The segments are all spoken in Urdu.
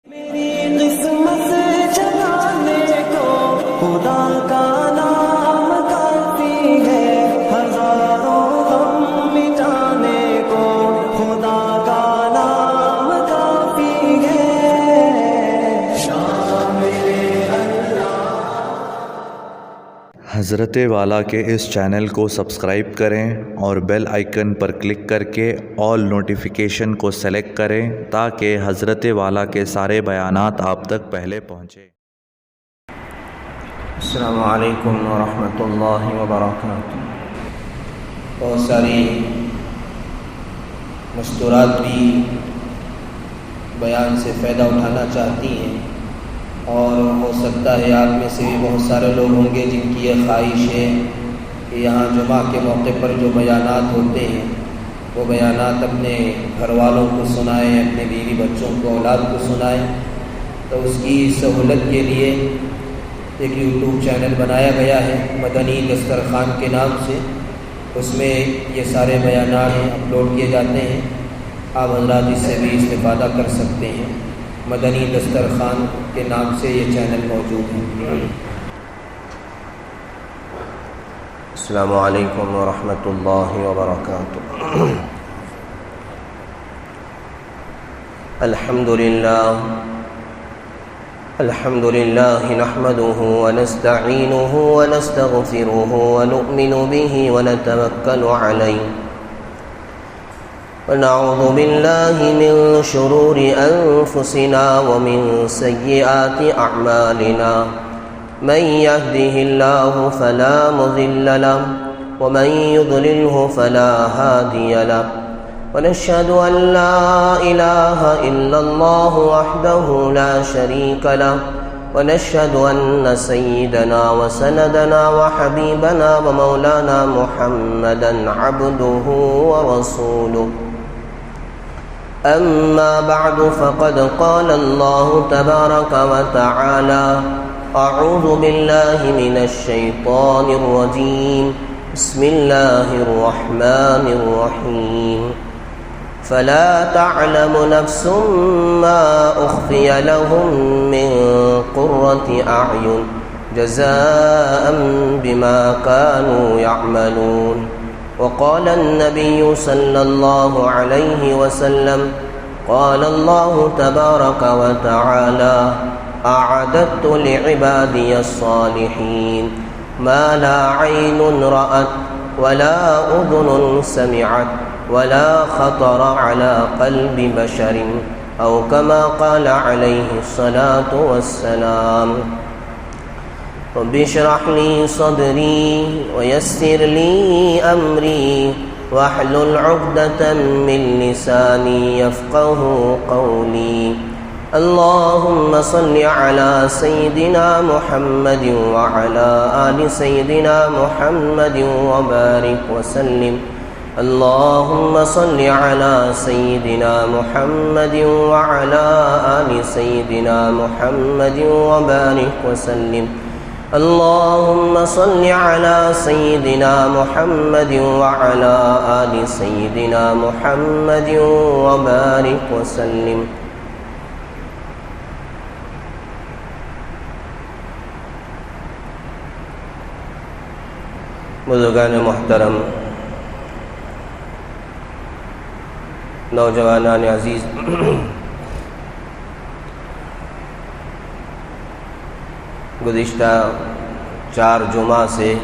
میری قسمت جلانے کو خدا کا نام کافی ہے، ہزاروں غم مٹانے کو خدا کا نام کافی ہے۔ حضرت والا کے اس چینل کو سبسکرائب کریں اور بیل آئیکن پر کلک کر کے آل نوٹیفیکیشن کو سلیکٹ کریں تاکہ حضرت والا کے سارے بیانات آپ تک پہلے پہنچیں۔ السلام علیکم ورحمۃ اللہ وبرکاتہ۔ بہت ساری مستورات بھی بیان سے فائدہ اٹھانا چاہتی ہیں، اور ہو سکتا ہے آپ میں سے بھی بہت سارے لوگ ہوں گے جن کی یہ خواہش ہے کہ یہاں جمعہ کے موقع پر جو بیانات ہوتے ہیں وہ بیانات اپنے گھر والوں کو سنائیں، اپنے بیوی بچوں کو، اولاد کو سنائیں۔ تو اس کی سہولت کے لیے ایک یوٹیوب چینل بنایا گیا ہے مدنی دسترخوان کے نام سے، اس میں یہ سارے بیانات اپلوڈ کیے جاتے ہیں۔ آپ حضرات اس سے بھی استفادہ کر سکتے ہیں۔ مدنی دسترخوان کے نام سے یہ چینل موجود ہے۔ السلام علیکم ورحمۃ اللہ وبرکاتہ۔ الحمد لله نحمده ونستعينه ونستغفره ونؤمن به ونتوكل عليه ونعوذ بالله من شرور أنفسنا ومن سيئات أعمالنا، من يهده الله فلا مضل له ومن يضلله فلا هادي له، ونشهد أن لا إله إلا الله وحده لا شريك له، ونشهد أن سيدنا وسندنا وحبيبنا ومولانا محمدا عبده ورسوله. أما بعد فقد قال الله تبارك وتعالى: أعوذ بالله من الشيطان الرجيم، بسم الله الرحمن الرحيم. فلا تعلم نفس ما أخفي لهم من قرة أعين جزاء بما كانوا يعملون. وقال النبي صلى الله عليه وسلم: قال الله تبارك وتعالى: أعددت لعبادي الصالحين ما لا عين رأت ولا أذن سمعت ولا خطر على قلب بشر، أو كما قال عليه الصلاة والسلام. رب اشرح لي صدري ويسر لي أمري واحلل عقدة من لساني يفقه قولي. اللهم صل على سيدنا محمد وعلى آل سيدنا محمد وبارك وسلم. اللهم صل على سيدنا محمد وعلى آل سيدنا محمد وبارك وسلم. اللهم صل على سيدنا محمد وعلى آل سيدنا محمد وبارك وسلم. بزرگان محترم، نوجوانان عزیز، گزشتہ 4 جمعہ سے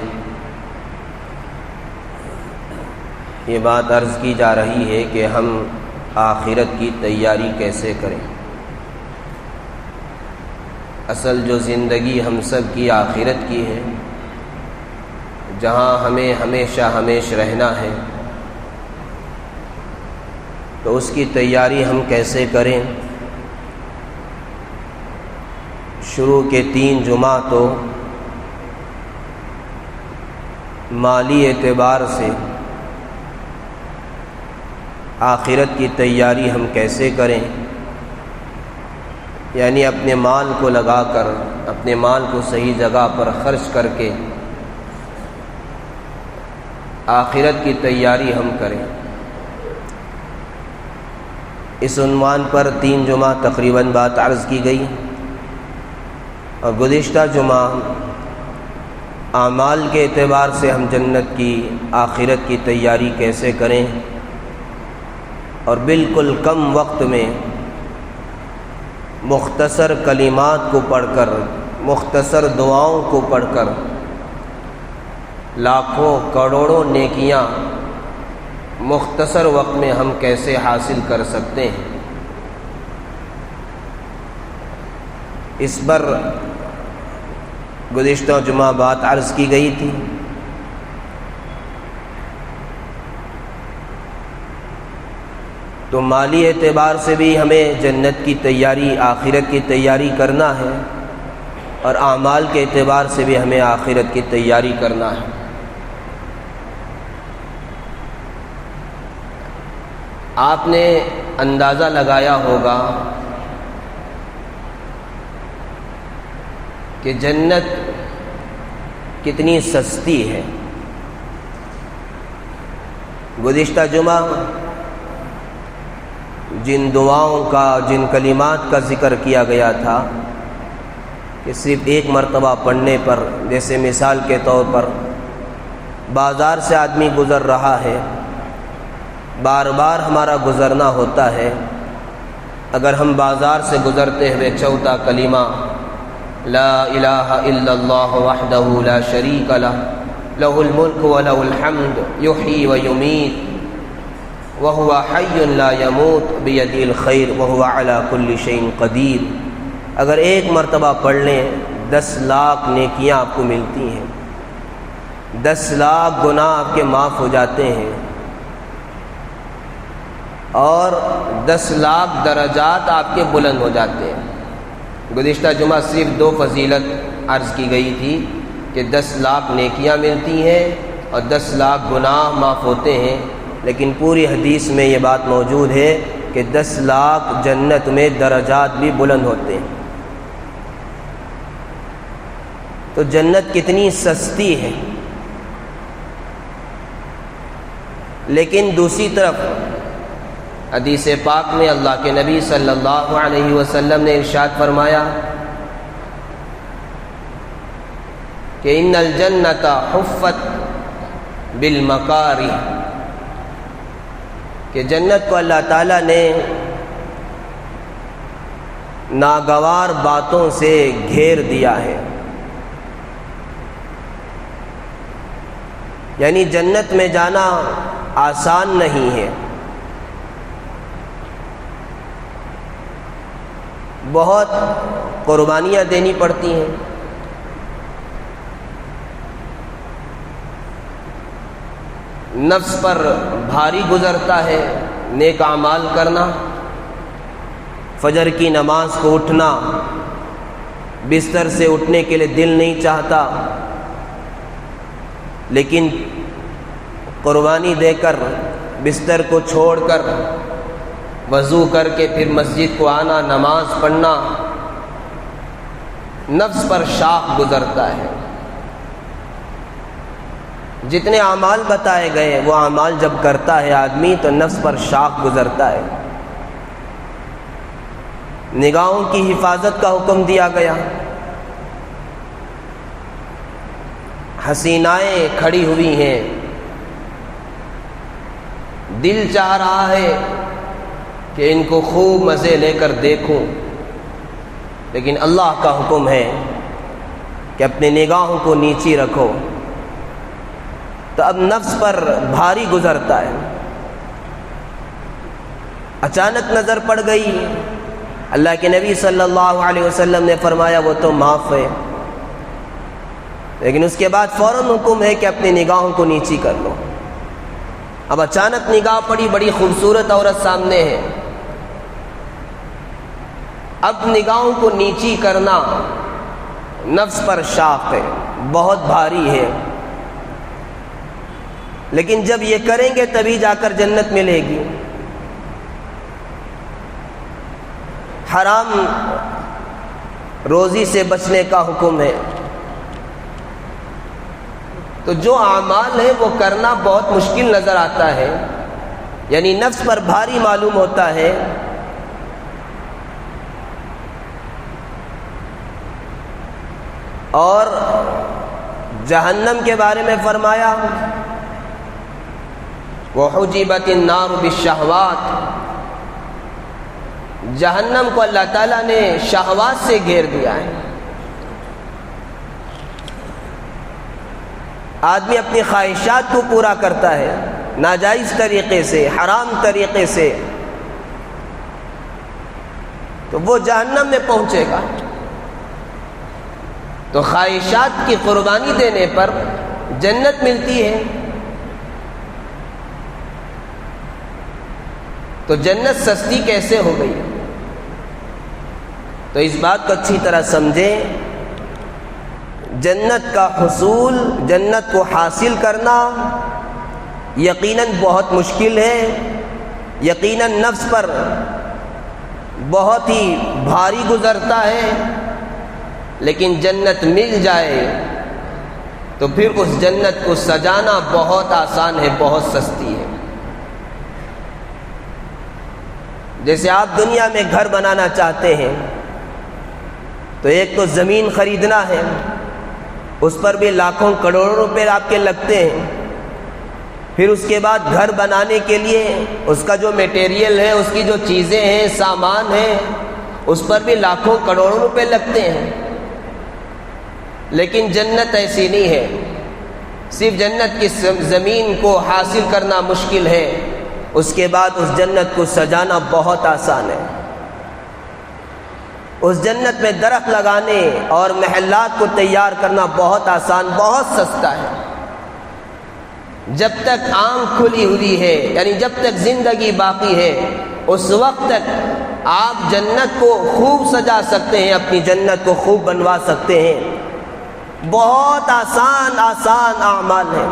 یہ بات عرض کی جا رہی ہے کہ ہم آخرت کی تیاری کیسے کریں۔ اصل جو زندگی ہم سب کی آخرت کی ہے، جہاں ہمیں ہمیشہ ہمیش رہنا ہے، تو اس کی تیاری ہم کیسے کریں۔ شروع کے 3 جمعہ تو مالی اعتبار سے آخرت کی تیاری ہم کیسے کریں، یعنی اپنے مال کو لگا کر، اپنے مال کو صحیح جگہ پر خرچ کر کے آخرت کی تیاری ہم کریں۔ اس عنوان پر 3 جمعہ تقریباً بات عرض کی گئی، اور گزشتہ جمعہ اعمال کے اعتبار سے ہم جنت کی آخرت کی تیاری کیسے کریں، اور بالکل کم وقت میں مختصر کلمات کو پڑھ کر، مختصر دعاؤں کو پڑھ کر لاکھوں کروڑوں نیکیاں مختصر وقت میں ہم کیسے حاصل کر سکتے ہیں، اس پر گزشتہ جمعہ بات عرض کی گئی تھی۔ تو مالی اعتبار سے بھی ہمیں جنت کی تیاری، آخرت کی تیاری کرنا ہے، اور اعمال کے اعتبار سے بھی ہمیں آخرت کی تیاری کرنا ہے۔ آپ نے اندازہ لگایا ہوگا کہ جنت کتنی سستی ہے۔ گزشتہ جمعہ جن دعاؤں کا، جن کلمات کا ذکر کیا گیا تھا کہ صرف ایک مرتبہ پڑھنے پر، جیسے مثال کے طور پر بازار سے آدمی گزر رہا ہے، بار بار ہمارا گزرنا ہوتا ہے، اگر ہم بازار سے گزرتے ہوئے چوتھا کلمہ لا الہ الا اللہ وحدہ لا شریک لہ لہ الملک ولہ الحمد یحیی ویمیت وہو حی لا یموت بیدہ الخیر وہو علی کل شیء قدیر، اگر ایک مرتبہ پڑھ لیں 10 لاکھ نیکیاں آپ کو ملتی ہیں، 10 لاکھ گناہ آپ کے معاف ہو جاتے ہیں، اور 10 لاکھ درجات آپ کے بلند ہو جاتے ہیں۔ گزشتہ جمعہ صرف 2 فضیلت عرض کی گئی تھی کہ 10 لاکھ نیکیاں ملتی ہیں اور 10 لاکھ گناہ معاف ہوتے ہیں، لیکن پوری حدیث میں یہ بات موجود ہے کہ 10 لاکھ جنت میں درجات بھی بلند ہوتے ہیں۔ تو جنت کتنی سستی ہے، لیکن دوسری طرف حدیث پاک میں اللہ کے نبی صلی اللہ علیہ وسلم نے ارشاد فرمایا کہ ان الجنت حفت بالمکاری، کہ جنت کو اللہ تعالیٰ نے ناگوار باتوں سے گھیر دیا ہے، یعنی جنت میں جانا آسان نہیں ہے، بہت قربانیاں دینی پڑتی ہیں۔ نفس پر بھاری گزرتا ہے نیک اعمال کرنا، فجر کی نماز کو اٹھنا، بستر سے اٹھنے کے لیے دل نہیں چاہتا، لیکن قربانی دے کر بستر کو چھوڑ کر وضو کر کے پھر مسجد کو آنا، نماز پڑھنا، نفس پر شاق گزرتا ہے۔ جتنے اعمال بتائے گئے وہ اعمال جب کرتا ہے آدمی تو نفس پر شاق گزرتا ہے۔ نگاہوں کی حفاظت کا حکم دیا گیا، حسینائیں کھڑی ہوئی ہیں، دل چاہ رہا ہے کہ ان کو خوب مزے لے کر دیکھوں، لیکن اللہ کا حکم ہے کہ اپنے نگاہوں کو نیچی رکھو، تو اب نفس پر بھاری گزرتا ہے۔ اچانک نظر پڑ گئی، اللہ کے نبی صلی اللہ علیہ وسلم نے فرمایا وہ تو معاف ہے، لیکن اس کے بعد فوراً حکم ہے کہ اپنی نگاہوں کو نیچی کر لو۔ اب اچانک نگاہ پڑی، بڑی خوبصورت عورت سامنے ہے، اب نگاہوں کو نیچی کرنا نفس پر شاق ہے، بہت بھاری ہے، لیکن جب یہ کریں گے تبھی جا کر جنت ملے گی۔ حرام روزی سے بچنے کا حکم ہے، تو جو اعمال ہے وہ کرنا بہت مشکل نظر آتا ہے، یعنی نفس پر بھاری معلوم ہوتا ہے، اور جہنم کے بارے میں فرمایا وَحُجِبَتِ النَّارُ بِالشَّهْوَاتِ، جہنم کو اللہ تعالیٰ نے شہوات سے گھیر دیا ہے۔ آدمی اپنی خواہشات کو پورا کرتا ہے ناجائز طریقے سے، حرام طریقے سے، تو وہ جہنم میں پہنچے گا۔ تو خواہشات کی قربانی دینے پر جنت ملتی ہے، تو جنت سستی کیسے ہو گئی؟ تو اس بات کو اچھی طرح سمجھیں، جنت کا حصول، جنت کو حاصل کرنا یقیناً بہت مشکل ہے، یقیناً نفس پر بہت ہی بھاری گزرتا ہے، لیکن جنت مل جائے تو پھر اس جنت کو سجانا بہت آسان ہے، بہت سستی ہے۔ جیسے آپ دنیا میں گھر بنانا چاہتے ہیں تو ایک تو زمین خریدنا ہے، اس پر بھی لاکھوں کروڑوں روپے آپ کے لگتے ہیں، پھر اس کے بعد گھر بنانے کے لیے اس کا جو میٹیریل ہے، اس کی جو چیزیں ہیں، سامان ہیں، اس پر بھی لاکھوں کروڑوں روپے لگتے ہیں۔ لیکن جنت ایسی نہیں ہے، صرف جنت کی زمین کو حاصل کرنا مشکل ہے، اس کے بعد اس جنت کو سجانا بہت آسان ہے۔ اس جنت میں درخت لگانے اور محلات کو تیار کرنا بہت آسان، بہت سستا ہے۔ جب تک آنکھ کھلی ہوئی ہے، یعنی جب تک زندگی باقی ہے، اس وقت تک آپ جنت کو خوب سجا سکتے ہیں، اپنی جنت کو خوب بنوا سکتے ہیں۔ بہت آسان آسان اعمال ہیں،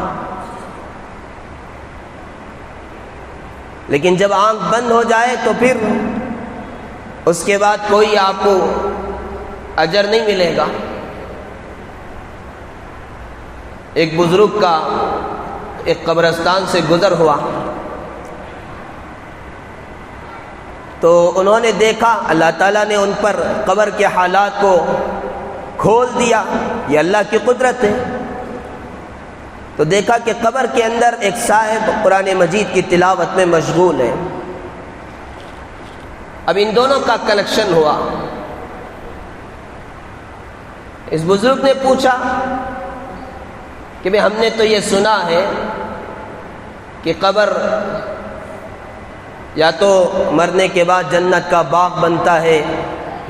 لیکن جب آنکھ بند ہو جائے تو پھر اس کے بعد کوئی آپ کو اجر نہیں ملے گا۔ ایک بزرگ کا ایک قبرستان سے گزر ہوا تو انہوں نے دیکھا، اللہ تعالیٰ نے ان پر قبر کے حالات کو کھول دیا، یہ اللہ کی قدرت ہے۔ تو دیکھا کہ قبر کے اندر ایک صاحب قرآن مجید کی تلاوت میں مشغول ہے۔ اب ان دونوں کا کنیکشن ہوا۔ اس بزرگ نے پوچھا کہ بھئی ہم نے تو یہ سنا ہے کہ قبر یا تو مرنے کے بعد جنت کا باغ بنتا ہے،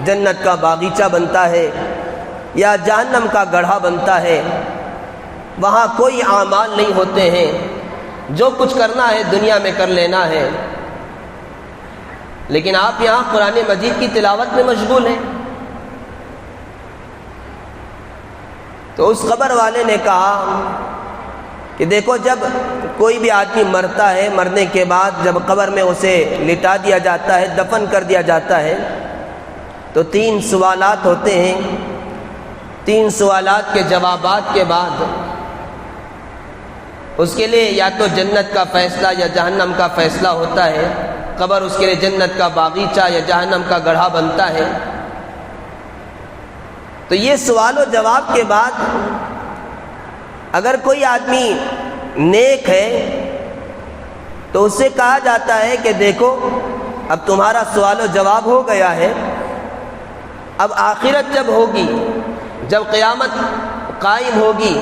جنت کا باغیچہ بنتا ہے، یا جہنم کا گڑھا بنتا ہے، وہاں کوئی اعمال نہیں ہوتے ہیں، جو کچھ کرنا ہے دنیا میں کر لینا ہے۔ لیکن آپ یہاں قرآن مجید کی تلاوت میں مشغول ہیں۔ تو اس قبر والے نے کہا کہ دیکھو، جب کوئی بھی آدمی مرتا ہے، مرنے کے بعد جب قبر میں اسے لٹا دیا جاتا ہے، دفن کر دیا جاتا ہے، تو 3 سوالات ہوتے ہیں۔ 3 سوالات کے جوابات کے بعد اس کے لیے یا تو جنت کا فیصلہ یا جہنم کا فیصلہ ہوتا ہے۔ قبر اس کے لیے جنت کا باغیچہ یا جہنم کا گڑھا بنتا ہے۔ تو یہ سوال و جواب کے بعد اگر کوئی آدمی نیک ہے تو اس سے کہا جاتا ہے کہ دیکھو، اب تمہارا سوال و جواب ہو گیا ہے، اب آخرت جب ہوگی، جب قیامت قائم ہوگی،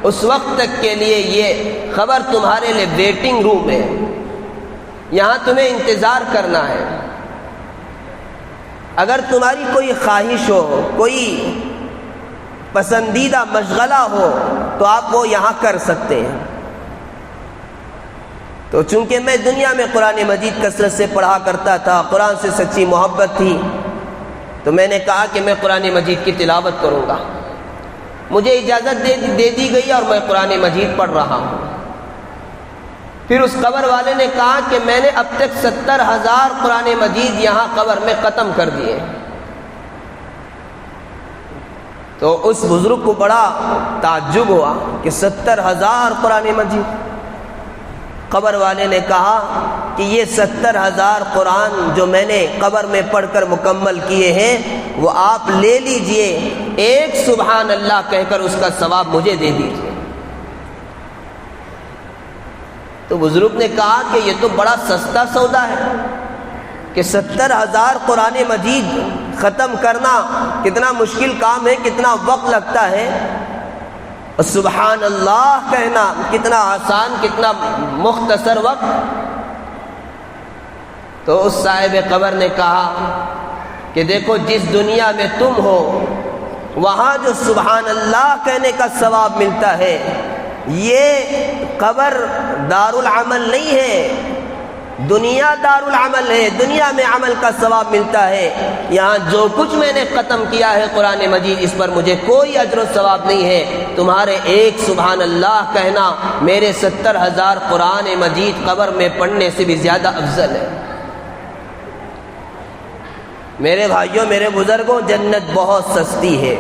اس وقت تک کے لیے یہ خبر تمہارے لیے ویٹنگ روم ہے، یہاں تمہیں انتظار کرنا ہے۔ اگر تمہاری کوئی خواہش ہو، کوئی پسندیدہ مشغلہ ہو تو آپ وہ یہاں کر سکتے ہیں۔ تو چونکہ میں دنیا میں قرآن مجید کثرت سے پڑھا کرتا تھا، قرآن سے سچی محبت تھی، تو میں نے کہا کہ میں قرآن مجید کی تلاوت کروں گا۔ مجھے اجازت دے دی گئی اور میں قرآن مجید پڑھ رہا ہوں۔ پھر اس قبر والے نے کہا کہ میں نے اب تک 70,000 قرآن مجید یہاں قبر میں ختم کر دیے۔ تو اس بزرگ کو بڑا تعجب ہوا کہ 70,000 قرآن مجید۔ قبر والے نے کہا کہ یہ 70,000 قرآن جو میں نے قبر میں پڑھ کر مکمل کیے ہیں وہ آپ لے لیجئے، ایک سبحان اللہ کہہ کر اس کا ثواب مجھے دے دیجئے۔ تو بزرگ نے کہا کہ یہ تو بڑا سستا سودا ہے کہ 70,000 قرآن مجید ختم کرنا کتنا مشکل کام ہے، کتنا وقت لگتا ہے، اور سبحان اللہ کہنا کتنا آسان، کتنا مختصر وقت۔ تو اس صاحب قبر نے کہا کہ دیکھو جس دنیا میں تم ہو وہاں جو سبحان اللہ کہنے کا ثواب ملتا ہے، یہ قبر دار العمل نہیں ہے، دنیا دار العمل ہے، دنیا میں عمل کا ثواب ملتا ہے۔ یہاں جو کچھ میں نے ختم کیا ہے قرآن مجید، اس پر مجھے کوئی اجر و ثواب نہیں ہے، تمہارے ایک سبحان اللہ کہنا میرے 70,000 قرآن مجید قبر میں پڑھنے سے بھی زیادہ افضل ہے۔ میرے بھائیوں، میرے بزرگوں، جنت بہت سستی ہے،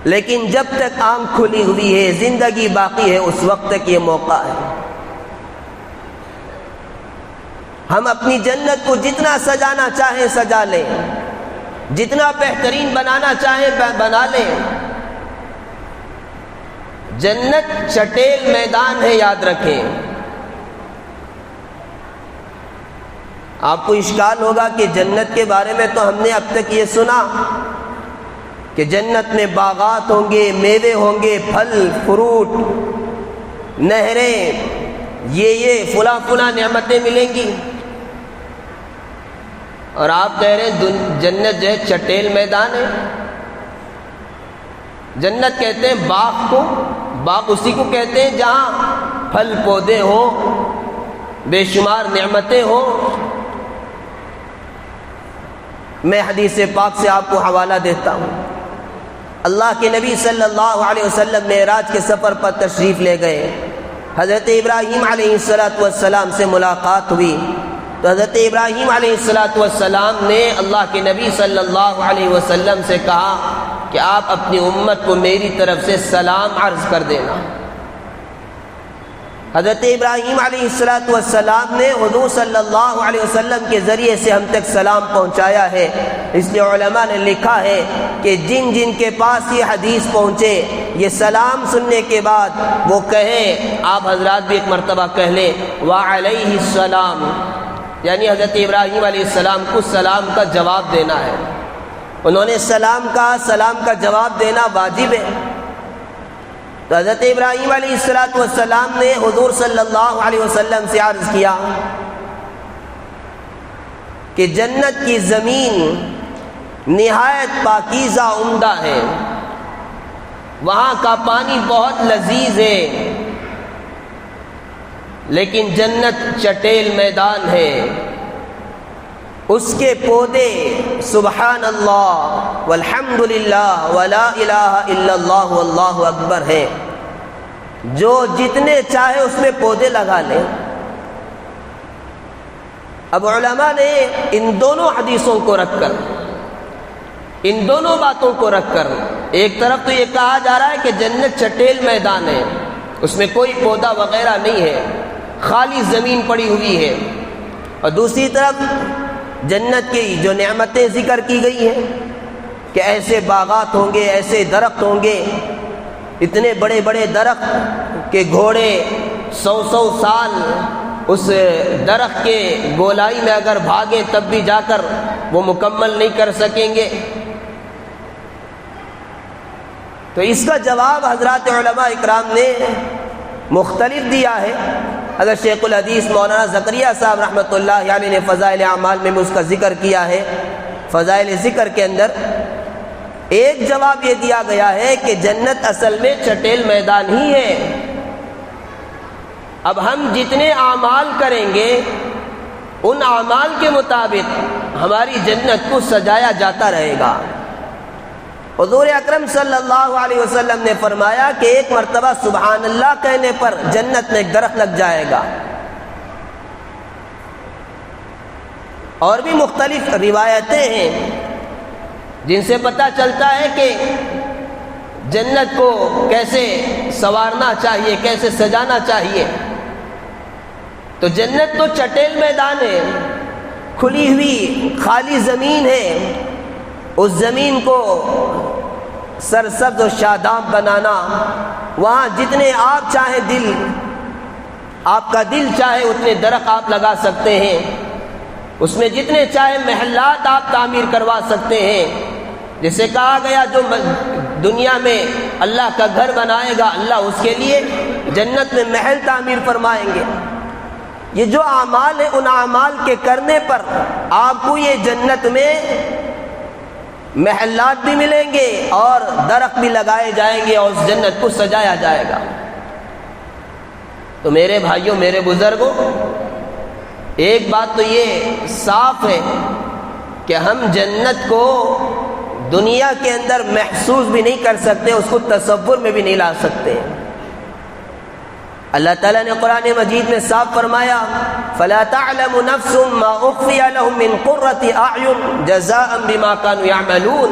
لیکن جب تک آنکھ کھلی ہوئی ہے، زندگی باقی ہے، اس وقت تک یہ موقع ہے۔ ہم اپنی جنت کو جتنا سجانا چاہیں سجا لیں، جتنا بہترین بنانا چاہیں بنا لیں۔ جنت چٹیل میدان ہے، یاد رکھیں۔ آپ کو اشکال ہوگا کہ جنت کے بارے میں تو ہم نے اب تک یہ سنا کہ جنت میں باغات ہوں گے، میوے ہوں گے، پھل فروٹ، نہریں، یہ فلاں فلاں نعمتیں ملیں گی، اور آپ کہہ رہے ہیں جنت جو ہے چٹیل میدان ہے۔ جنت کہتے ہیں باغ کو، باغ اسی کو کہتے ہیں جہاں پھل پودے ہوں، بے شمار نعمتیں ہوں۔ میں حدیث پاک سے آپ کو حوالہ دیتا ہوں۔ اللہ کے نبی صلی اللہ علیہ وسلم معراج کے سفر پر تشریف لے گئے، حضرت ابراہیم علیہ السلام سے ملاقات ہوئی، تو حضرت ابراہیم علیہ السلام نے اللہ کے نبی صلی اللہ علیہ وسلم سے کہا کہ آپ اپنی امت کو میری طرف سے سلام عرض کر دینا۔ حضرت ابراہیم علیہ السلام نے حضور صلی اللہ علیہ وسلم کے ذریعے سے ہم تک سلام پہنچایا ہے۔ اس لیے علماء نے لکھا ہے کہ جن جن کے پاس یہ حدیث پہنچے، یہ سلام سننے کے بعد وہ کہیں، آپ حضرات بھی ایک مرتبہ کہہ لیں وعلیہ السلام، یعنی حضرت ابراہیم علیہ السلام کو سلام کا جواب دینا ہے۔ انہوں نے سلام کہا، سلام کا جواب دینا واجب ہے۔ تو حضرت ابراہیم علیہ السلام نے حضور صلی اللہ علیہ وسلم سے عرض کیا کہ جنت کی زمین نہایت پاکیزہ عمدہ ہے، وہاں کا پانی بہت لذیذ ہے، لیکن جنت چٹیل میدان ہے، اس کے پودے سبحان اللہ والحمد للہ ولا الہ الا اللہ واللہ اکبر ہیں، جو جتنے چاہے اس میں پودے لگا لیں۔ اب علماء نے ان دونوں حدیثوں کو رکھ کر، ان دونوں باتوں کو رکھ کر، ایک طرف تو یہ کہا جا رہا ہے کہ جنت چٹیل میدان ہے، اس میں کوئی پودا وغیرہ نہیں ہے، خالی زمین پڑی ہوئی ہے، اور دوسری طرف جنت کی جو نعمتیں ذکر کی گئی ہیں کہ ایسے باغات ہوں گے، ایسے درخت ہوں گے، اتنے بڑے بڑے درخت کہ گھوڑے 100 سال اس درخت کے گولائی میں اگر بھاگے تب بھی جا کر وہ مکمل نہیں کر سکیں گے۔ تو اس کا جواب حضرات علماء اکرام نے مختلف دیا ہے۔ حضرت شیخ الحدیث مولانا زکریا صاحب رحمۃ اللہ علیہ نے فضائل اعمال میں اس کا ذکر کیا ہے۔ فضائل ذکر کے اندر ایک جواب یہ دیا گیا ہے کہ جنت اصل میں چٹیل میدان ہی ہے، اب ہم جتنے اعمال کریں گے ان اعمال کے مطابق ہماری جنت کو سجایا جاتا رہے گا۔ حضور اکرم صلی اللہ علیہ وسلم نے فرمایا کہ ایک مرتبہ سبحان اللہ کہنے پر جنت میں ایک درخت لگ جائے گا۔ اور بھی مختلف روایتیں ہیں جن سے پتہ چلتا ہے کہ جنت کو کیسے سنوارنا چاہیے، کیسے سجانا چاہیے۔ تو جنت تو چٹیل میدان ہے، کھلی ہوئی خالی زمین ہے، اس زمین کو سرسبز و شاداب بنانا، وہاں جتنے آپ چاہیں دل، آپ کا دل چاہے اتنے درخت آپ لگا سکتے ہیں، اس میں جتنے چاہے محلات آپ تعمیر کروا سکتے ہیں۔ جسے کہا گیا جو دنیا میں اللہ کا گھر بنائے گا اللہ اس کے لیے جنت میں محل تعمیر فرمائیں گے۔ یہ جو اعمال ہیں ان اعمال کے کرنے پر آپ کو یہ جنت میں محلات بھی ملیں گے اور درخت بھی لگائے جائیں گے اور اس جنت کو سجایا جائے گا۔ تو میرے بھائیوں، میرے بزرگوں، ایک بات تو یہ صاف ہے کہ ہم جنت کو دنیا کے اندر محسوس بھی نہیں کر سکتے، اس کو تصور میں بھی نہیں لا سکتے۔ اللہ تعالیٰ نے قرآن مجید میں صاف فرمایا فَلَا تَعْلَمُ نَفْسٌ مَّا أُخْفِيَ لَهُم مِّن قُرَّةِ أَعْيُنٍ جَزَاءً بِمَا كَانُوا يَعْمَلُونَ۔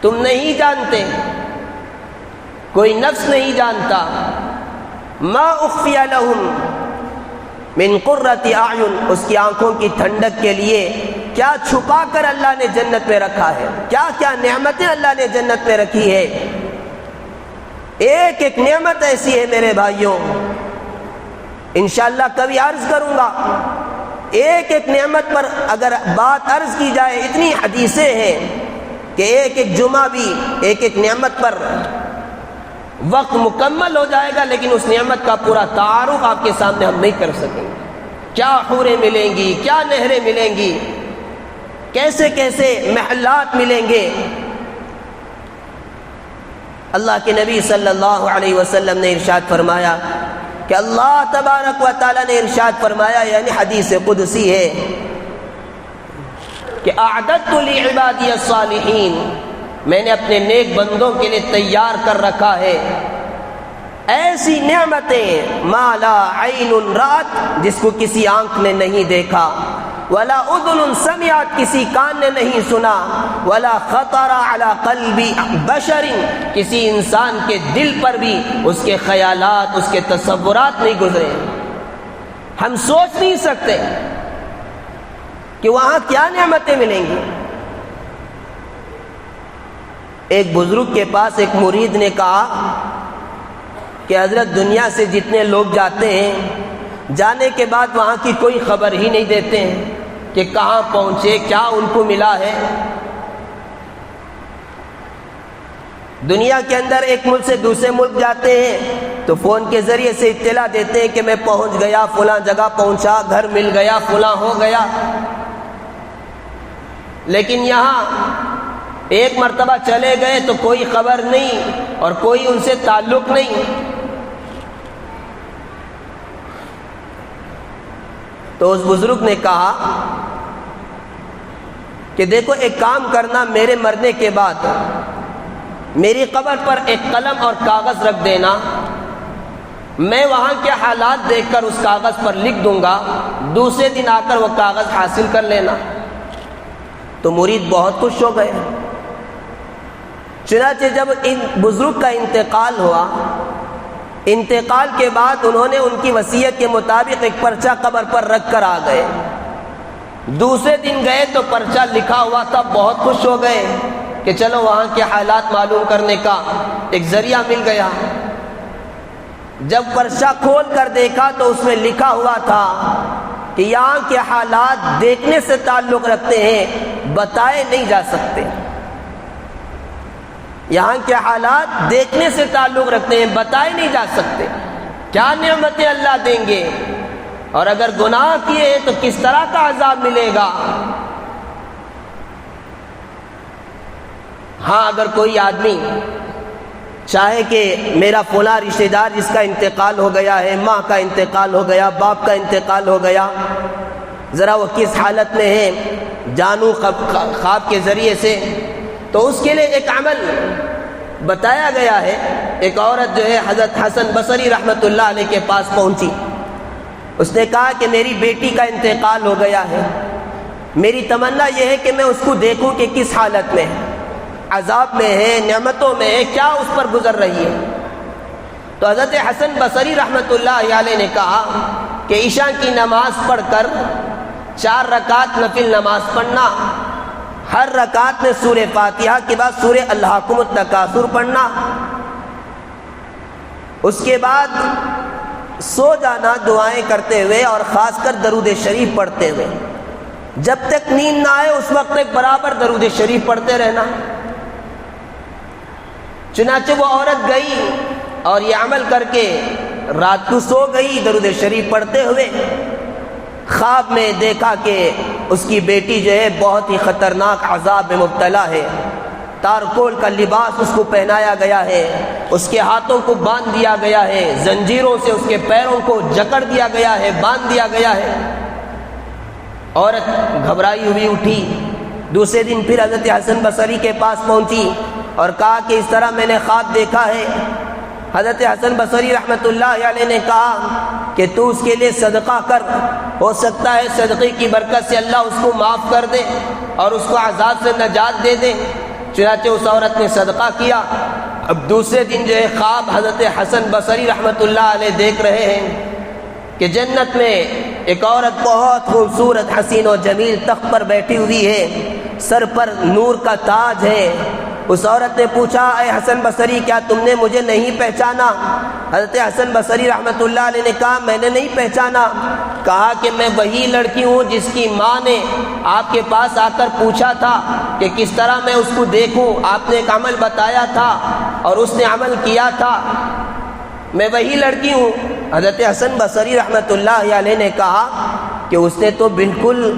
تم نہیں جانتے، کوئی نفس نہیں جانتا، مَا أُخْفِيَ لَهُم مِّن قُرَّةِ أَعْيُنٍ، اس کی آنکھوں کی ٹھنڈک کے لیے کیا چھپا کر اللہ نے جنت میں رکھا ہے، کیا کیا نعمتیں اللہ نے جنت میں رکھی ہے۔ ایک ایک نعمت ایسی ہے میرے بھائیوں، انشاءاللہ کبھی عرض کروں گا، ایک ایک نعمت پر اگر بات عرض کی جائے اتنی حدیثیں ہیں کہ ایک ایک جمعہ بھی ایک ایک نعمت پر وقت مکمل ہو جائے گا، لیکن اس نعمت کا پورا تعارف آپ کے سامنے ہم نہیں کر سکیں گے۔ کیا حوریں ملیں گی، کیا نہریں ملیں گی، کیسے کیسے محلات ملیں گے۔ اللہ کے نبی صلی اللہ علیہ وسلم نے ارشاد فرمایا کہ اللہ تبارک و تعالیٰ نے ارشاد فرمایا، یعنی حدیث قدسی ہے کہ اعددت لعبادی الصالحین، میں نے اپنے نیک بندوں کے لیے تیار کر رکھا ہے ایسی نعمتیں ما لا عین رأت، جس کو کسی آنکھ نے نہیں دیکھا، ولا اذن سمعت، کسی کان نے نہیں سنا، ولا خطر علی قلب بشر، کسی انسان کے دل پر بھی اس کے خیالات، اس کے تصورات نہیں گزرے۔ ہم سوچ نہیں سکتے کہ وہاں کیا نعمتیں ملیں گی۔ ایک بزرگ کے پاس ایک مرید نے کہا کہ حضرت دنیا سے جتنے لوگ جاتے ہیں، جانے کے بعد وہاں کی کوئی خبر ہی نہیں دیتے ہیں کہ کہاں پہنچے، کیا ان کو ملا ہے۔ دنیا کے اندر ایک ملک سے دوسرے ملک جاتے ہیں تو فون کے ذریعے سے اطلاع دیتے ہیں کہ میں پہنچ گیا، فلاں جگہ پہنچا، گھر مل گیا، فلاں ہو گیا۔ لیکن یہاں ایک مرتبہ چلے گئے تو کوئی خبر نہیں اور کوئی ان سے تعلق نہیں۔ تو اس بزرگ نے کہا کہ دیکھو ایک کام کرنا، میرے مرنے کے بعد میری قبر پر ایک قلم اور کاغذ رکھ دینا، میں وہاں کے حالات دیکھ کر اس کاغذ پر لکھ دوں گا، دوسرے دن آ کر وہ کاغذ حاصل کر لینا۔ تو مرید بہت خوش ہو گئے۔ چنانچہ جب ان بزرگ کا انتقال ہوا، انتقال کے بعد انہوں نے ان کی وصیت کے مطابق ایک پرچہ قبر پر رکھ کر آ گئے۔ دوسرے دن گئے تو پرچہ لکھا ہوا تھا، بہت خوش ہو گئے کہ چلو وہاں کے حالات معلوم کرنے کا ایک ذریعہ مل گیا۔ جب پرچہ کھول کر دیکھا تو اس میں لکھا ہوا تھا کہ یہاں کے حالات دیکھنے سے تعلق رکھتے ہیں، بتائے نہیں جا سکتے۔ یہاں کے حالات دیکھنے سے تعلق رکھتے ہیں، بتائے نہیں جا سکتے۔ کیا نعمتیں اللہ دیں گے، اور اگر گناہ کیے ہیں تو کس طرح کا عذاب ملے گا۔ ہاں اگر کوئی آدمی چاہے کہ میرا فلاں رشتہ دار جس کا انتقال ہو گیا ہے، ماں کا انتقال ہو گیا، باپ کا انتقال ہو گیا، ذرا وہ کس حالت میں ہے، جانو خواب کے ذریعے سے، تو اس کے لیے ایک عمل بتایا گیا ہے۔ ایک عورت جو ہے حضرت حسن بصری رحمۃ اللہ علیہ کے پاس پہنچی، اس نے کہا کہ میری بیٹی کا انتقال ہو گیا ہے، میری تمنا یہ ہے کہ میں اس کو دیکھوں کہ کس حالت میں ہے، عذاب میں ہے، نعمتوں میں ہے، کیا اس پر گزر رہی ہے۔ تو حضرت حسن بصری رحمۃ اللہ علیہ نے کہا کہ عشاء کی نماز پڑھ کر 4 رکعت نفل نماز پڑھنا، ہر رکعت میں سورہ فاتحہ کے بعد سورہ الہاکم التکاثر پڑھنا، اس کے بعد سو جانا دعائیں کرتے ہوئے اور خاص کر درود شریف پڑھتے ہوئے، جب تک نیند نہ آئے اس وقت تک برابر درود شریف پڑھتے رہنا۔ چنانچہ وہ عورت گئی اور یہ عمل کر کے رات کو سو گئی درود شریف پڑھتے ہوئے۔ خواب میں دیکھا کہ اس کی بیٹی جو ہے بہت ہی خطرناک عذاب میں مبتلا ہے، تارکول کا لباس اس کو پہنایا گیا ہے، اس کے ہاتھوں کو باندھ دیا گیا ہے، زنجیروں سے اس کے پیروں کو جکڑ دیا گیا ہے، باندھ دیا گیا ہے۔ عورت گھبرائی ہوئی اٹھی، دوسرے دن پھر حضرت حسن بصری کے پاس پہنچی اور کہا کہ اس طرح میں نے خواب دیکھا ہے۔ حضرت حسن بصری رحمۃ اللہ علیہ نے کہا کہ تو اس کے لیے صدقہ کر، ہو سکتا ہے صدقے کی برکت سے اللہ اس کو معاف کر دے اور اس کو عذاب سے نجات دے دے۔ چنانچہ اس عورت نے صدقہ کیا۔ اب دوسرے دن جو ہے خواب حضرت حسن بصری رحمۃ اللہ علیہ دیکھ رہے ہیں کہ جنت میں ایک عورت بہت خوبصورت حسین و جمیل تخت پر بیٹھی ہوئی ہے، سر پر نور کا تاج ہے۔ اس عورت نے پوچھا اے حسن بصری کیا تم نے مجھے نہیں پہچانا؟ حضرت حسن بصری رحمۃ اللہ علیہ نے کہا میں نے نہیں پہچانا۔ کہا کہ میں وہی لڑکی ہوں جس کی ماں نے آپ کے پاس آ کر پوچھا تھا کہ کس طرح میں اس کو دیکھوں، آپ نے ایک عمل بتایا تھا اور اس نے عمل کیا تھا، میں وہی لڑکی ہوں۔ حضرت حسن بصری رحمۃ اللہ علیہ نے کہا کہ اس نے تو بالکل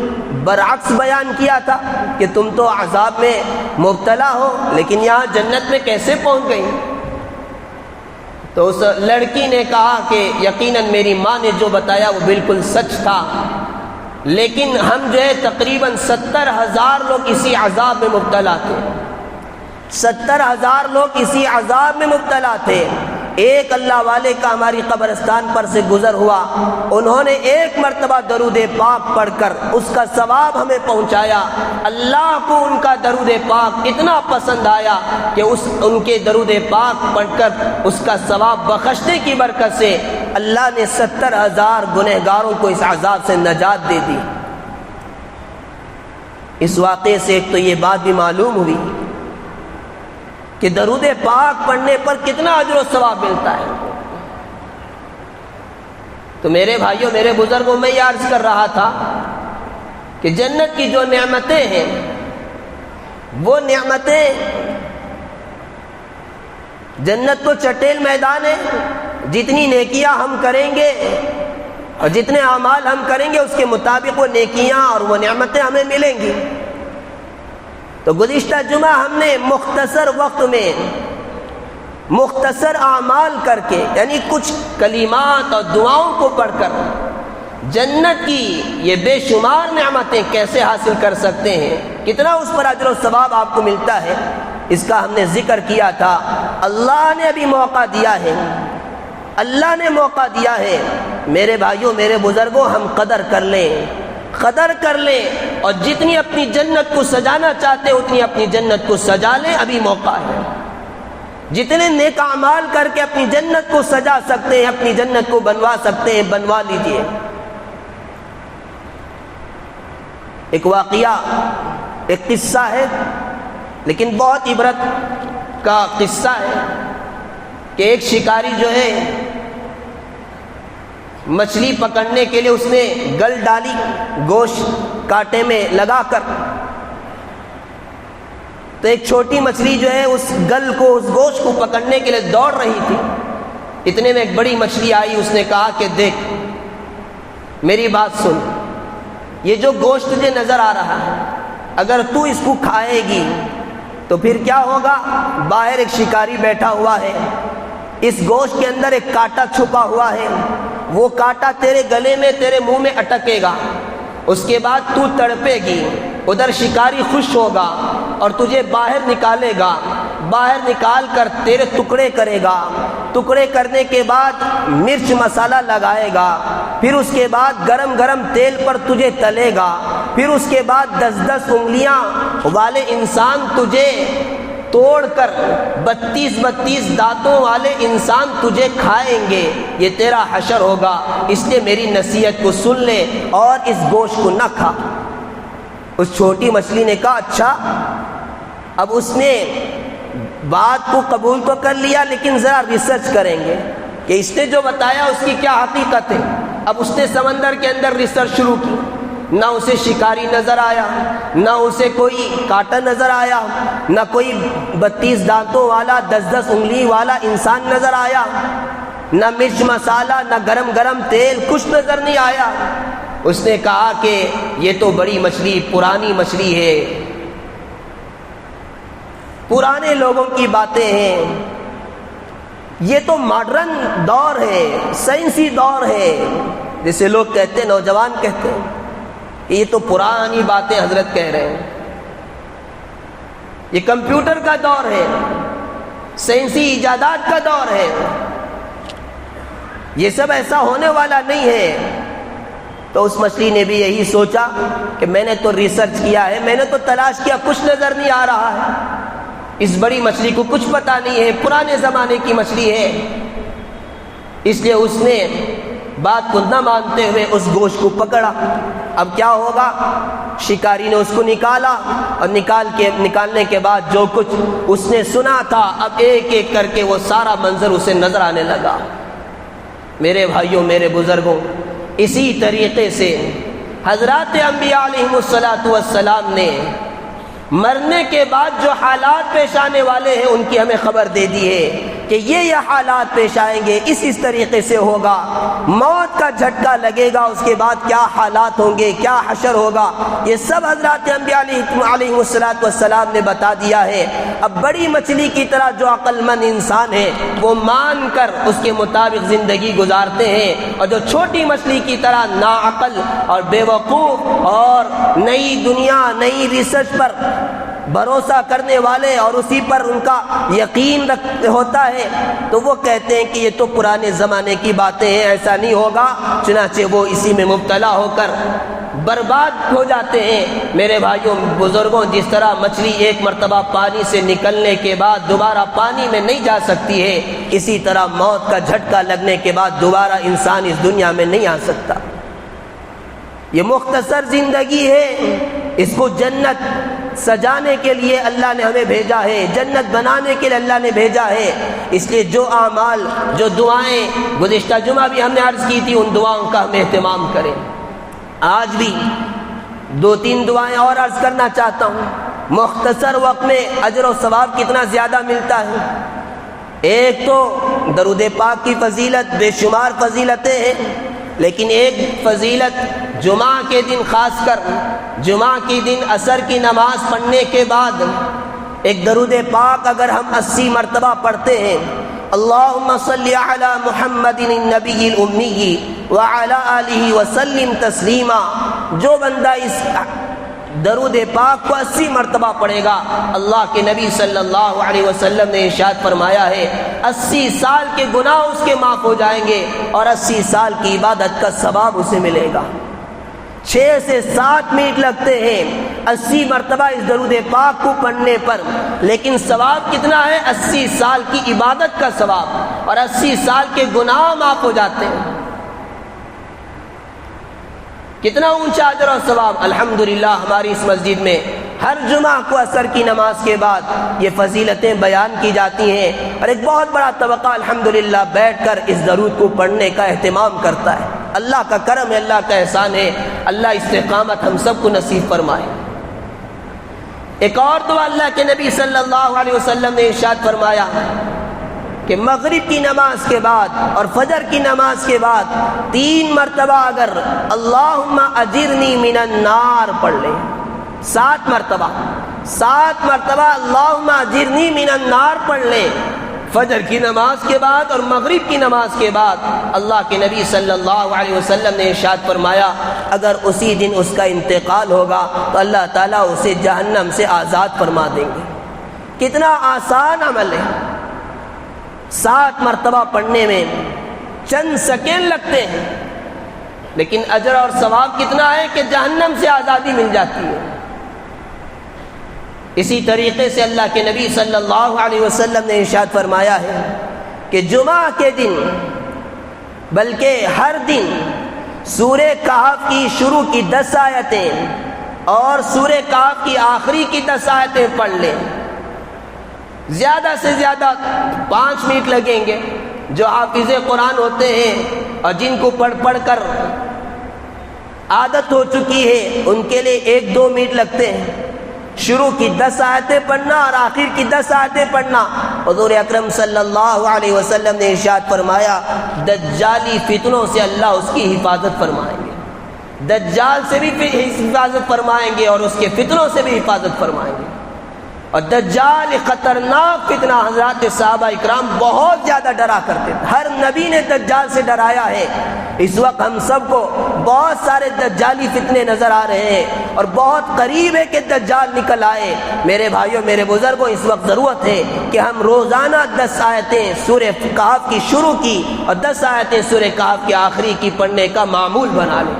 برعکس بیان کیا تھا کہ تم تو عذاب میں مبتلا ہو، لیکن یہاں جنت میں کیسے پہنچ گئی؟ تو اس لڑکی نے کہا کہ یقیناً میری ماں نے جو بتایا وہ بالکل سچ تھا، لیکن ہم جو ہے تقریباً 70,000 لوگ اسی عذاب میں مبتلا تھے، 70,000 لوگ اسی عذاب میں مبتلا تھے۔ ایک اللہ والے کا ہماری قبرستان پر سے گزر ہوا، انہوں نے ایک مرتبہ درود پاک پڑھ کر اس کا ثواب ہمیں پہنچایا۔ اللہ کو ان کا درود پاک اتنا پسند آیا کہ ان کے درود پاک پڑھ کر اس کا ثواب بخشنے کی برکت سے اللہ نے 70,000 گنہگاروں کو اس عذاب سے نجات دے دی۔ اس واقعے سے ایک تو یہ بات بھی معلوم ہوئی کہ درود پاک پڑھنے پر کتنا اجر و ثواب ملتا ہے۔ تو میرے بھائیوں، میرے بزرگوں، میں یہ عرض کر رہا تھا کہ جنت کی جو نعمتیں ہیں وہ نعمتیں، جنت تو چٹیل میدان ہے، جتنی نیکیاں ہم کریں گے اور جتنے اعمال ہم کریں گے اس کے مطابق وہ نیکیاں اور وہ نعمتیں ہمیں ملیں گی۔ تو گزشتہ جمعہ ہم نے مختصر وقت میں مختصر اعمال کر کے، یعنی کچھ کلمات اور دعاؤں کو پڑھ کر جنت کی یہ بے شمار نعمتیں کیسے حاصل کر سکتے ہیں، کتنا اس پر اجر و ثواب آپ کو ملتا ہے، اس کا ہم نے ذکر کیا تھا۔ اللہ نے ابھی موقع دیا ہے، اللہ نے موقع دیا ہے۔ میرے بھائیوں، میرے بزرگوں، ہم قدر کر لیں، قدر کر لیں، اور جتنی اپنی جنت کو سجانا چاہتے اتنی اپنی جنت کو سجا لیں، ابھی موقع ہے۔ جتنے نیک اعمال کر کے اپنی جنت کو سجا سکتے ہیں، اپنی جنت کو بنوا سکتے ہیں، بنوا لیجئے۔ ایک واقعہ، ایک قصہ ہے، لیکن بہت عبرت کا قصہ ہے کہ ایک شکاری جو ہے مچھلی پکڑنے کے لیے اس نے گل ڈالی گوشت کانٹے میں لگا کر، تو ایک چھوٹی مچھلی جو ہے اس گل کو، اس گوشت کو پکڑنے کے لیے دوڑ رہی تھی۔ اتنے میں ایک بڑی مچھلی آئی، اس نے کہا کہ دیکھ میری بات سن، یہ جو گوشت تجھے نظر آ رہا ہے اگر تو اس کو کھائے گی تو پھر کیا ہوگا؟ باہر ایک شکاری بیٹھا ہوا ہے، اس گوشت کے اندر ایک کانٹا چھپا ہوا ہے، وہ کانٹا تیرے گلے میں، تیرے منہ میں اٹکے گا، اس کے بعد تو تڑپے گی، ادھر شکاری خوش ہوگا اور تجھے باہر نکالے گا، باہر نکال کر تیرے ٹکڑے کرے گا، ٹکڑے کرنے کے بعد مرچ مسالہ لگائے گا، پھر اس کے بعد گرم گرم تیل پر تجھے تلے گا، پھر اس کے بعد 10-10 انگلیاں والے انسان توڑ کر 32 دانتوں والے انسان تجھے کھائیں گے، یہ تیرا حشر ہوگا، اس لیے میری نصیحت کو سن لے اور اس گوشت کو نہ کھا۔ اس چھوٹی مچھلی نے کہا اچھا۔ اب اس نے بات کو قبول تو کر لیا، لیکن ذرا ریسرچ کریں گے کہ اس نے جو بتایا اس کی کیا حقیقت ہے۔ اب اس نے سمندر کے اندر ریسرچ شروع کی، نہ اسے شکاری نظر آیا، نہ اسے کوئی کانٹا نظر آیا، نہ کوئی 32 دانتوں والا 10 انگلی والا انسان نظر آیا، نہ مرچ مسالہ، نہ گرم تیل، کچھ نظر نہیں آیا۔ اس نے کہا کہ یہ تو بڑی مچھلی، پرانی مچھلی ہے، پرانے لوگوں کی باتیں ہیں، یہ تو ماڈرن دور ہے، سائنسی دور ہے، جیسے لوگ کہتے ہیں، نوجوان کہتے ہیں کہ یہ تو پرانی باتیں حضرت کہہ رہے ہیں، یہ کمپیوٹر کا دور ہے، سائنسی ایجادات کا دور ہے، یہ سب ایسا ہونے والا نہیں ہے۔ تو اس مچھلی نے بھی یہی سوچا کہ میں نے تو ریسرچ کیا ہے، میں نے تو تلاش کیا، کچھ نظر نہیں آ رہا ہے، اس بڑی مچھلی کو کچھ پتہ نہیں ہے، پرانے زمانے کی مچھلی ہے۔ اس لیے اس نے بات کو نہ مانتے ہوئے اس گوشت کو پکڑا۔ اب کیا ہوگا؟ شکاری نے اس کو نکالا، اور نکالنے کے بعد جو کچھ اس نے سنا تھا، اب ایک ایک کر کے وہ سارا منظر اسے نظر آنے لگا۔ میرے بھائیوں، میرے بزرگوں، اسی طریقے سے حضرات انبیاء علیہم السلام نے مرنے کے بعد جو حالات پیش آنے والے ہیں ان کی ہمیں خبر دے دی ہے کہ یہ حالات پیش آئیں گے، اس طریقے سے ہوگا، موت کا جھٹکا لگے گا، اس کے بعد کیا حالات ہوں گے، کیا حشر ہوگا، یہ سب حضرات انبیاء علیہم السلام نے بتا دیا ہے۔ اب بڑی مچھلی کی طرح جو عقل مند انسان ہے وہ مان کر اس کے مطابق زندگی گزارتے ہیں، اور جو چھوٹی مچھلی کی طرح ناعقل اور بے وقوف اور نئی دنیا، نئی ریسرچ پر بھروسہ کرنے والے اور اسی پر ان کا یقین ہوتا ہے، تو وہ کہتے ہیں کہ یہ تو پرانے زمانے کی باتیں ہیں، ایسا نہیں ہوگا، چنانچہ وہ اسی میں مبتلا ہو کر برباد ہو جاتے ہیں۔ میرے بھائیوں، بزرگوں، جس طرح مچھلی ایک مرتبہ پانی سے نکلنے کے بعد دوبارہ پانی میں نہیں جا سکتی ہے، اسی طرح موت کا جھٹکا لگنے کے بعد دوبارہ انسان اس دنیا میں نہیں آ سکتا۔ یہ مختصر زندگی ہے، اس کو جنت سجانے کے لیے اللہ نے ہمیں بھیجا ہے، جنت بنانے کے لیے اللہ نے بھیجا ہے۔ اس لیے جو اعمال، جو دعائیں گزشتہ جمعہ بھی ہم نے عرض کی تھی، ان دعاؤں کا ہم اہتمام کریں۔ آج بھی 2-3 دعائیں اور عرض کرنا چاہتا ہوں۔ مختصر وقت میں اجر و ثواب کتنا زیادہ ملتا ہے۔ ایک تو درود پاک کی فضیلت، بے شمار فضیلتیں ہیں، لیکن ایک فضیلت جمعہ کے دن، خاص کر جمعہ کے دن عصر کی نماز پڑھنے کے بعد ایک درود پاک اگر ہم 80 مرتبہ پڑھتے ہیں، اللہم صلی علی محمد النبی الامی وعلی آلہ وسلم تسلیما، جو بندہ اس درود پاک کو 80 مرتبہ پڑھے گا، اللہ کے نبی صلی اللہ علیہ وسلم نے ارشاد فرمایا ہے 80 سال کے گناہ اس کے معاف ہو جائیں گے، اور 80 سال کی عبادت کا ثواب اسے ملے گا۔ 6 سے 7 منٹ لگتے ہیں 80 مرتبہ اس درود پاک کو پڑھنے پر، لیکن ثواب کتنا ہے؟ 80 سال کی عبادت کا ثواب، اور 80 سال کے گناہ معاف ہو جاتے ہیں۔ کتنا اونچا اجر و ثواب۔ الحمدللہ ہماری اس مسجد میں ہر جمعہ کو عصر کی نماز کے بعد یہ فضیلتیں بیان کی جاتی ہیں، اور ایک بہت بڑا طبقہ الحمدللہ بیٹھ کر اس درود کو پڑھنے کا اہتمام کرتا ہے۔ اللہ کا کرم ہے، اللہ کا احسان ہے، اللہ استقامت ہم سب کو نصیب فرمائے۔ ایک اور دعا اللہ کے نبی صلی اللہ علیہ وسلم نے ارشاد فرمایا کہ مغرب کی نماز کے بعد اور فجر کی نماز کے بعد 3 مرتبہ اگر اللہم اجرنی من النار پڑھ لیں، 7 مرتبہ اللہم اجرنی من النار پڑھ لیں، فجر کی نماز کے بعد اور مغرب کی نماز کے بعد، اللہ کے نبی صلی اللہ علیہ وسلم نے ارشاد فرمایا اگر اسی دن اس کا انتقال ہوگا تو اللہ تعالیٰ اسے جہنم سے آزاد فرما دیں گے۔ کتنا آسان عمل ہے، 7 مرتبہ پڑھنے میں چند سیکنڈ لگتے ہیں، لیکن اجر اور ثواب کتنا ہے کہ جہنم سے آزادی مل جاتی ہے۔ اسی طریقے سے اللہ کے نبی صلی اللہ علیہ وسلم نے ارشاد فرمایا ہے کہ جمعہ کے دن بلکہ ہر دن سورہ کہف کی شروع کی 10 آیتیں اور سورہ کہف کی آخری کی 10 آیتیں پڑھ لیں. زیادہ سے زیادہ 5 منٹ لگیں گے. جو حافظ قرآن ہوتے ہیں اور جن کو پڑھ پڑھ کر عادت ہو چکی ہے ان کے لیے 1-2 منٹ لگتے ہیں. شروع کی 10 آیتیں پڑھنا اور آخر کی 10 آیتیں پڑھنا. حضور اکرم صلی اللہ علیہ وسلم نے ارشاد فرمایا دجالی فتنوں سے اللہ اس کی حفاظت فرمائیں گے. دجال سے بھی حفاظت فرمائیں گے اور اس کے فتنوں سے بھی حفاظت فرمائیں گے. اور دجال خطرناک فتنہ حضرات صحابہ اکرام بہت زیادہ ڈرا کرتے تھے. ہر نبی نے دجال سے ڈرایا ہے. اس وقت ہم سب کو بہت سارے دجالی فتنے نظر آ رہے ہیں اور بہت قریب ہے کہ دجال نکل آئے. میرے بھائیوں میرے بزرگوں اس وقت ضرورت ہے کہ ہم روزانہ 10 آیتیں سورہ کہف کی شروع کی اور 10 آیتیں سورہ کہف کی آخری کی پڑھنے کا معمول بنا لیں.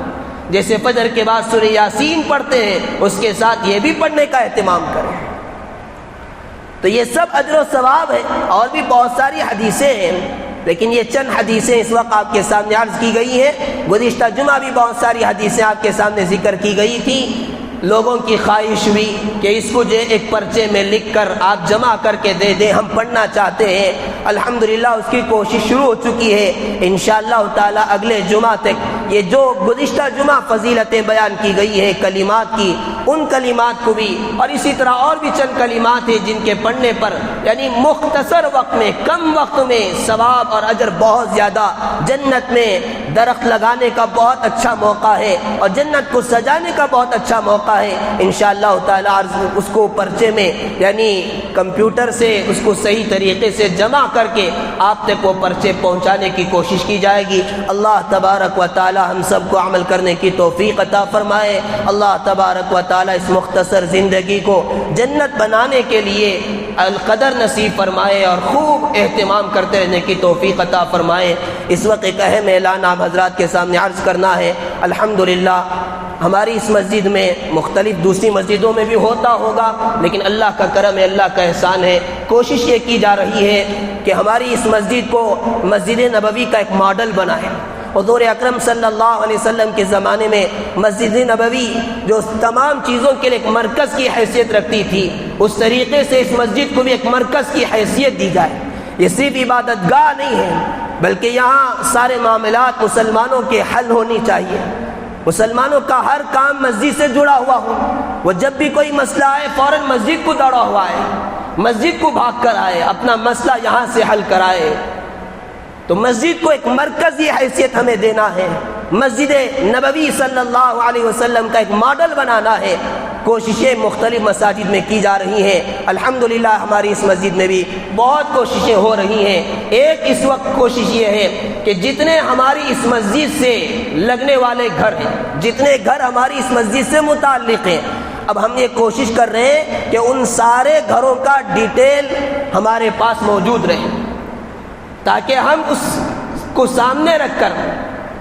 جیسے فجر کے بعد سورہ یاسین پڑھتے ہیں اس کے ساتھ یہ بھی پڑھنے کا اہتمام کریں. تو یہ سب اجر و ثواب ہے. اور بھی بہت ساری حدیثیں ہیں لیکن یہ چند حدیثیں اس وقت آپ کے سامنے عرض کی گئی ہیں. گزشتہ جمعہ بھی بہت ساری حدیثیں آپ کے سامنے ذکر کی گئی تھی. لوگوں کی خواہش ہوئی کہ اس کو جو ایک پرچے میں لکھ کر آپ جمع کر کے دے دیں, ہم پڑھنا چاہتے ہیں. الحمدللہ اس کی کوشش شروع ہو چکی ہے. انشاءاللہ تعالی اگلے جمعہ تک یہ جو گزشتہ جمعہ فضیلتیں بیان کی گئی ہے کلمات کی, ان کلمات کو بھی اور اسی طرح اور بھی چند کلمات ہیں جن کے پڑھنے پر یعنی مختصر وقت میں کم وقت میں ثواب اور اجر بہت زیادہ. جنت میں درخت لگانے کا بہت اچھا موقع ہے اور جنت کو سجانے کا بہت اچھا موقع ہے. انشاءاللہ تعالی اس کو پرچے میں یعنی کمپیوٹر سے اس کو صحیح طریقے سے جمع کر کے آپ تک وہ پرچے پہنچانے کی کوشش کی جائے گی. اللہ تبارک و تعالی ہم سب کو عمل کرنے کی توفیق عطا فرمائے. اللہ تبارک و تعالی اس مختصر زندگی کو جنت بنانے کے لیے القدر نصیب فرمائے اور خوب اہتمام کرتے رہنے کی توفیق عطا فرمائے. اس وقت ایک اہم اعلان آپ حضرات کے سامنے عرض کرنا ہے. الحمدللہ ہماری اس مسجد میں مختلف دوسری مسجدوں میں بھی ہوتا ہوگا لیکن اللہ کا کرم ہے, اللہ کا احسان ہے. کوشش یہ کی جا رہی ہے کہ ہماری اس مسجد کو مسجد نبوی کا ایک ماڈل بنائے. حضور اکرم صلی اللہ علیہ وسلم کے زمانے میں مسجد نبوی جو تمام چیزوں کے لیے ایک مرکز کی حیثیت رکھتی تھی, اس طریقے سے اس مسجد کو بھی ایک مرکز کی حیثیت دی جائے. یہ صرف عبادت گاہ نہیں ہے بلکہ یہاں سارے معاملات مسلمانوں کے حل ہونی چاہیے. مسلمانوں کا ہر کام مسجد سے جڑا ہوا ہو. وہ جب بھی کوئی مسئلہ آئے فوراً مسجد کو دوڑا ہوا ہے, مسجد کو بھاگ کر آئے, اپنا مسئلہ یہاں سے حل کرائے. تو مسجد کو ایک مرکزی حیثیت ہمیں دینا ہے. مسجد نبوی صلی اللہ علیہ وسلم کا ایک ماڈل بنانا ہے. کوششیں مختلف مساجد میں کی جا رہی ہیں. الحمدللہ ہماری اس مسجد میں بھی بہت کوششیں ہو رہی ہیں. ایک اس وقت کوشش یہ ہے کہ جتنے ہماری اس مسجد سے لگنے والے گھر ہیں, جتنے گھر ہماری اس مسجد سے متعلق ہیں, اب ہم یہ کوشش کر رہے ہیں کہ ان سارے گھروں کا ڈیٹیل ہمارے پاس موجود رہے تاکہ ہم اس کو سامنے رکھ کر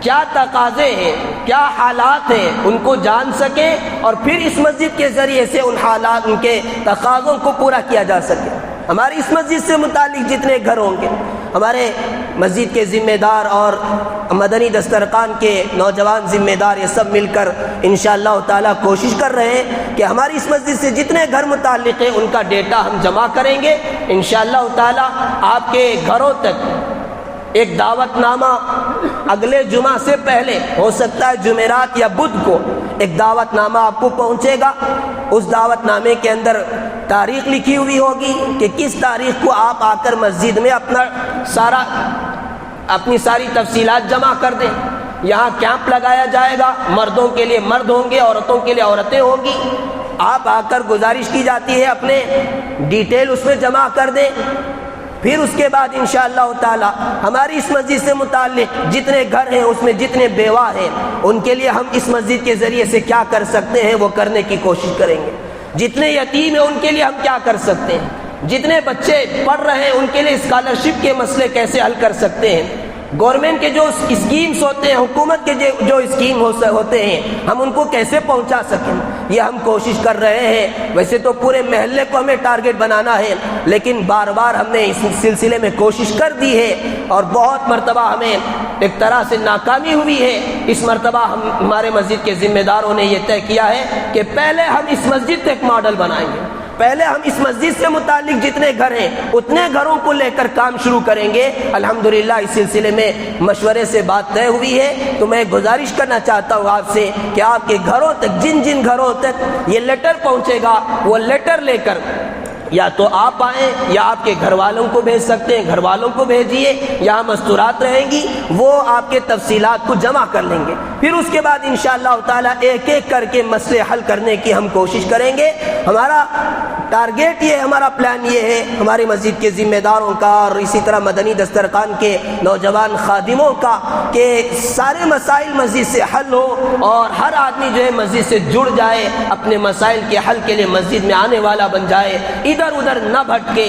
کیا تقاضے ہیں, کیا حالات ہیں, ان کو جان سکیں اور پھر اس مسجد کے ذریعے سے ان حالات, ان کے تقاضوں کو پورا کیا جا سکے. ہماری اس مسجد سے متعلق جتنے گھر ہوں گے, ہمارے مسجد کے ذمہ دار اور مدنی دسترخوان کے نوجوان ذمہ دار یہ سب مل کر انشاءاللہ تعالی کوشش کر رہے ہیں کہ ہماری اس مسجد سے جتنے گھر متعلق ہیں ان کا ڈیٹا ہم جمع کریں گے. انشاءاللہ تعالی آپ کے گھروں تک ایک دعوت نامہ اگلے جمعہ سے پہلے, ہو سکتا ہے جمعرات یا بدھ کو, ایک دعوت نامہ آپ کو پہنچے گا. اس دعوت نامے کے اندر تاریخ لکھی ہوئی ہوگی کہ کس تاریخ کو آپ آ کر مسجد میں اپنی ساری تفصیلات جمع کر دیں. یہاں کیمپ لگایا جائے گا, مردوں کے لیے مرد ہوں گے, عورتوں کے لیے عورتیں ہوں گی. آپ آ کر گزارش کی جاتی ہے اپنے ڈیٹیل اس میں جمع کر دیں. پھر اس کے بعد انشاءاللہ تعالی ہماری اس مسجد سے متعلق جتنے گھر ہیں اس میں جتنے بیوہ ہیں ان کے لیے ہم اس مسجد کے ذریعے سے کیا کر سکتے ہیں وہ کرنے کی کوشش کریں گے. جتنے یتیم ہیں ان کے لیے ہم کیا کر سکتے ہیں, جتنے بچے پڑھ رہے ہیں ان کے لیے اسکالرشپ کے مسئلے کیسے حل کر سکتے ہیں, گورنمنٹ کے جو اسکیمز ہوتے ہیں، حکومت کے جو اسکیم ہوتے ہیں، ہم ان کو کیسے پہنچا سکیں، یہ ہم کوشش کر رہے ہیں۔ ویسے تو پورے محلے کو ہمیں ٹارگٹ بنانا ہے، لیکن بار بار ہم نے اس سلسلے میں کوشش کر دی ہے اور بہت مرتبہ ہمیں ایک طرح سے ناکامی ہوئی ہے۔ اس مرتبہ ہمارے مسجد کے ذمہ داروں نے یہ طے کیا ہے کہ پہلے ہم اس مسجد کو ایک ماڈل بنائیں گے، پہلے ہم اس مسجد سے متعلق جتنے گھر ہیں اتنے گھروں کو لے کر کام شروع کریں گے۔ الحمدللہ اس سلسلے میں مشورے سے بات طے ہوئی ہے، تو میں گزارش کرنا چاہتا ہوں آپ سے کہ آپ کے گھروں تک جن گھروں تک یہ لیٹر پہنچے گا، وہ لیٹر لے کر یا تو آپ آئیں یا آپ کے گھر والوں کو بھیج سکتے ہیں، گھر والوں کو بھیجیے، یہاں مستورات رہیں گی، وہ آپ کے تفصیلات کو جمع کر لیں گے۔ پھر اس کے بعد انشاءاللہ تعالی ایک ایک کر کے مسئلے حل کرنے کی ہم کوشش کریں گے۔ ہمارا ٹارگیٹ یہ، ہمارا پلان یہ ہے، ہماری مسجد کے ذمہ داروں کا اور اسی طرح مدنی دسترخوان کے نوجوان خادموں کا، کہ سارے مسائل مسجد سے حل ہو اور ہر آدمی جو ہے مسجد سے جڑ جائے، اپنے مسائل کے حل کے لیے مسجد میں آنے والا بن جائے، ادھر ادھر نہ بھٹکے،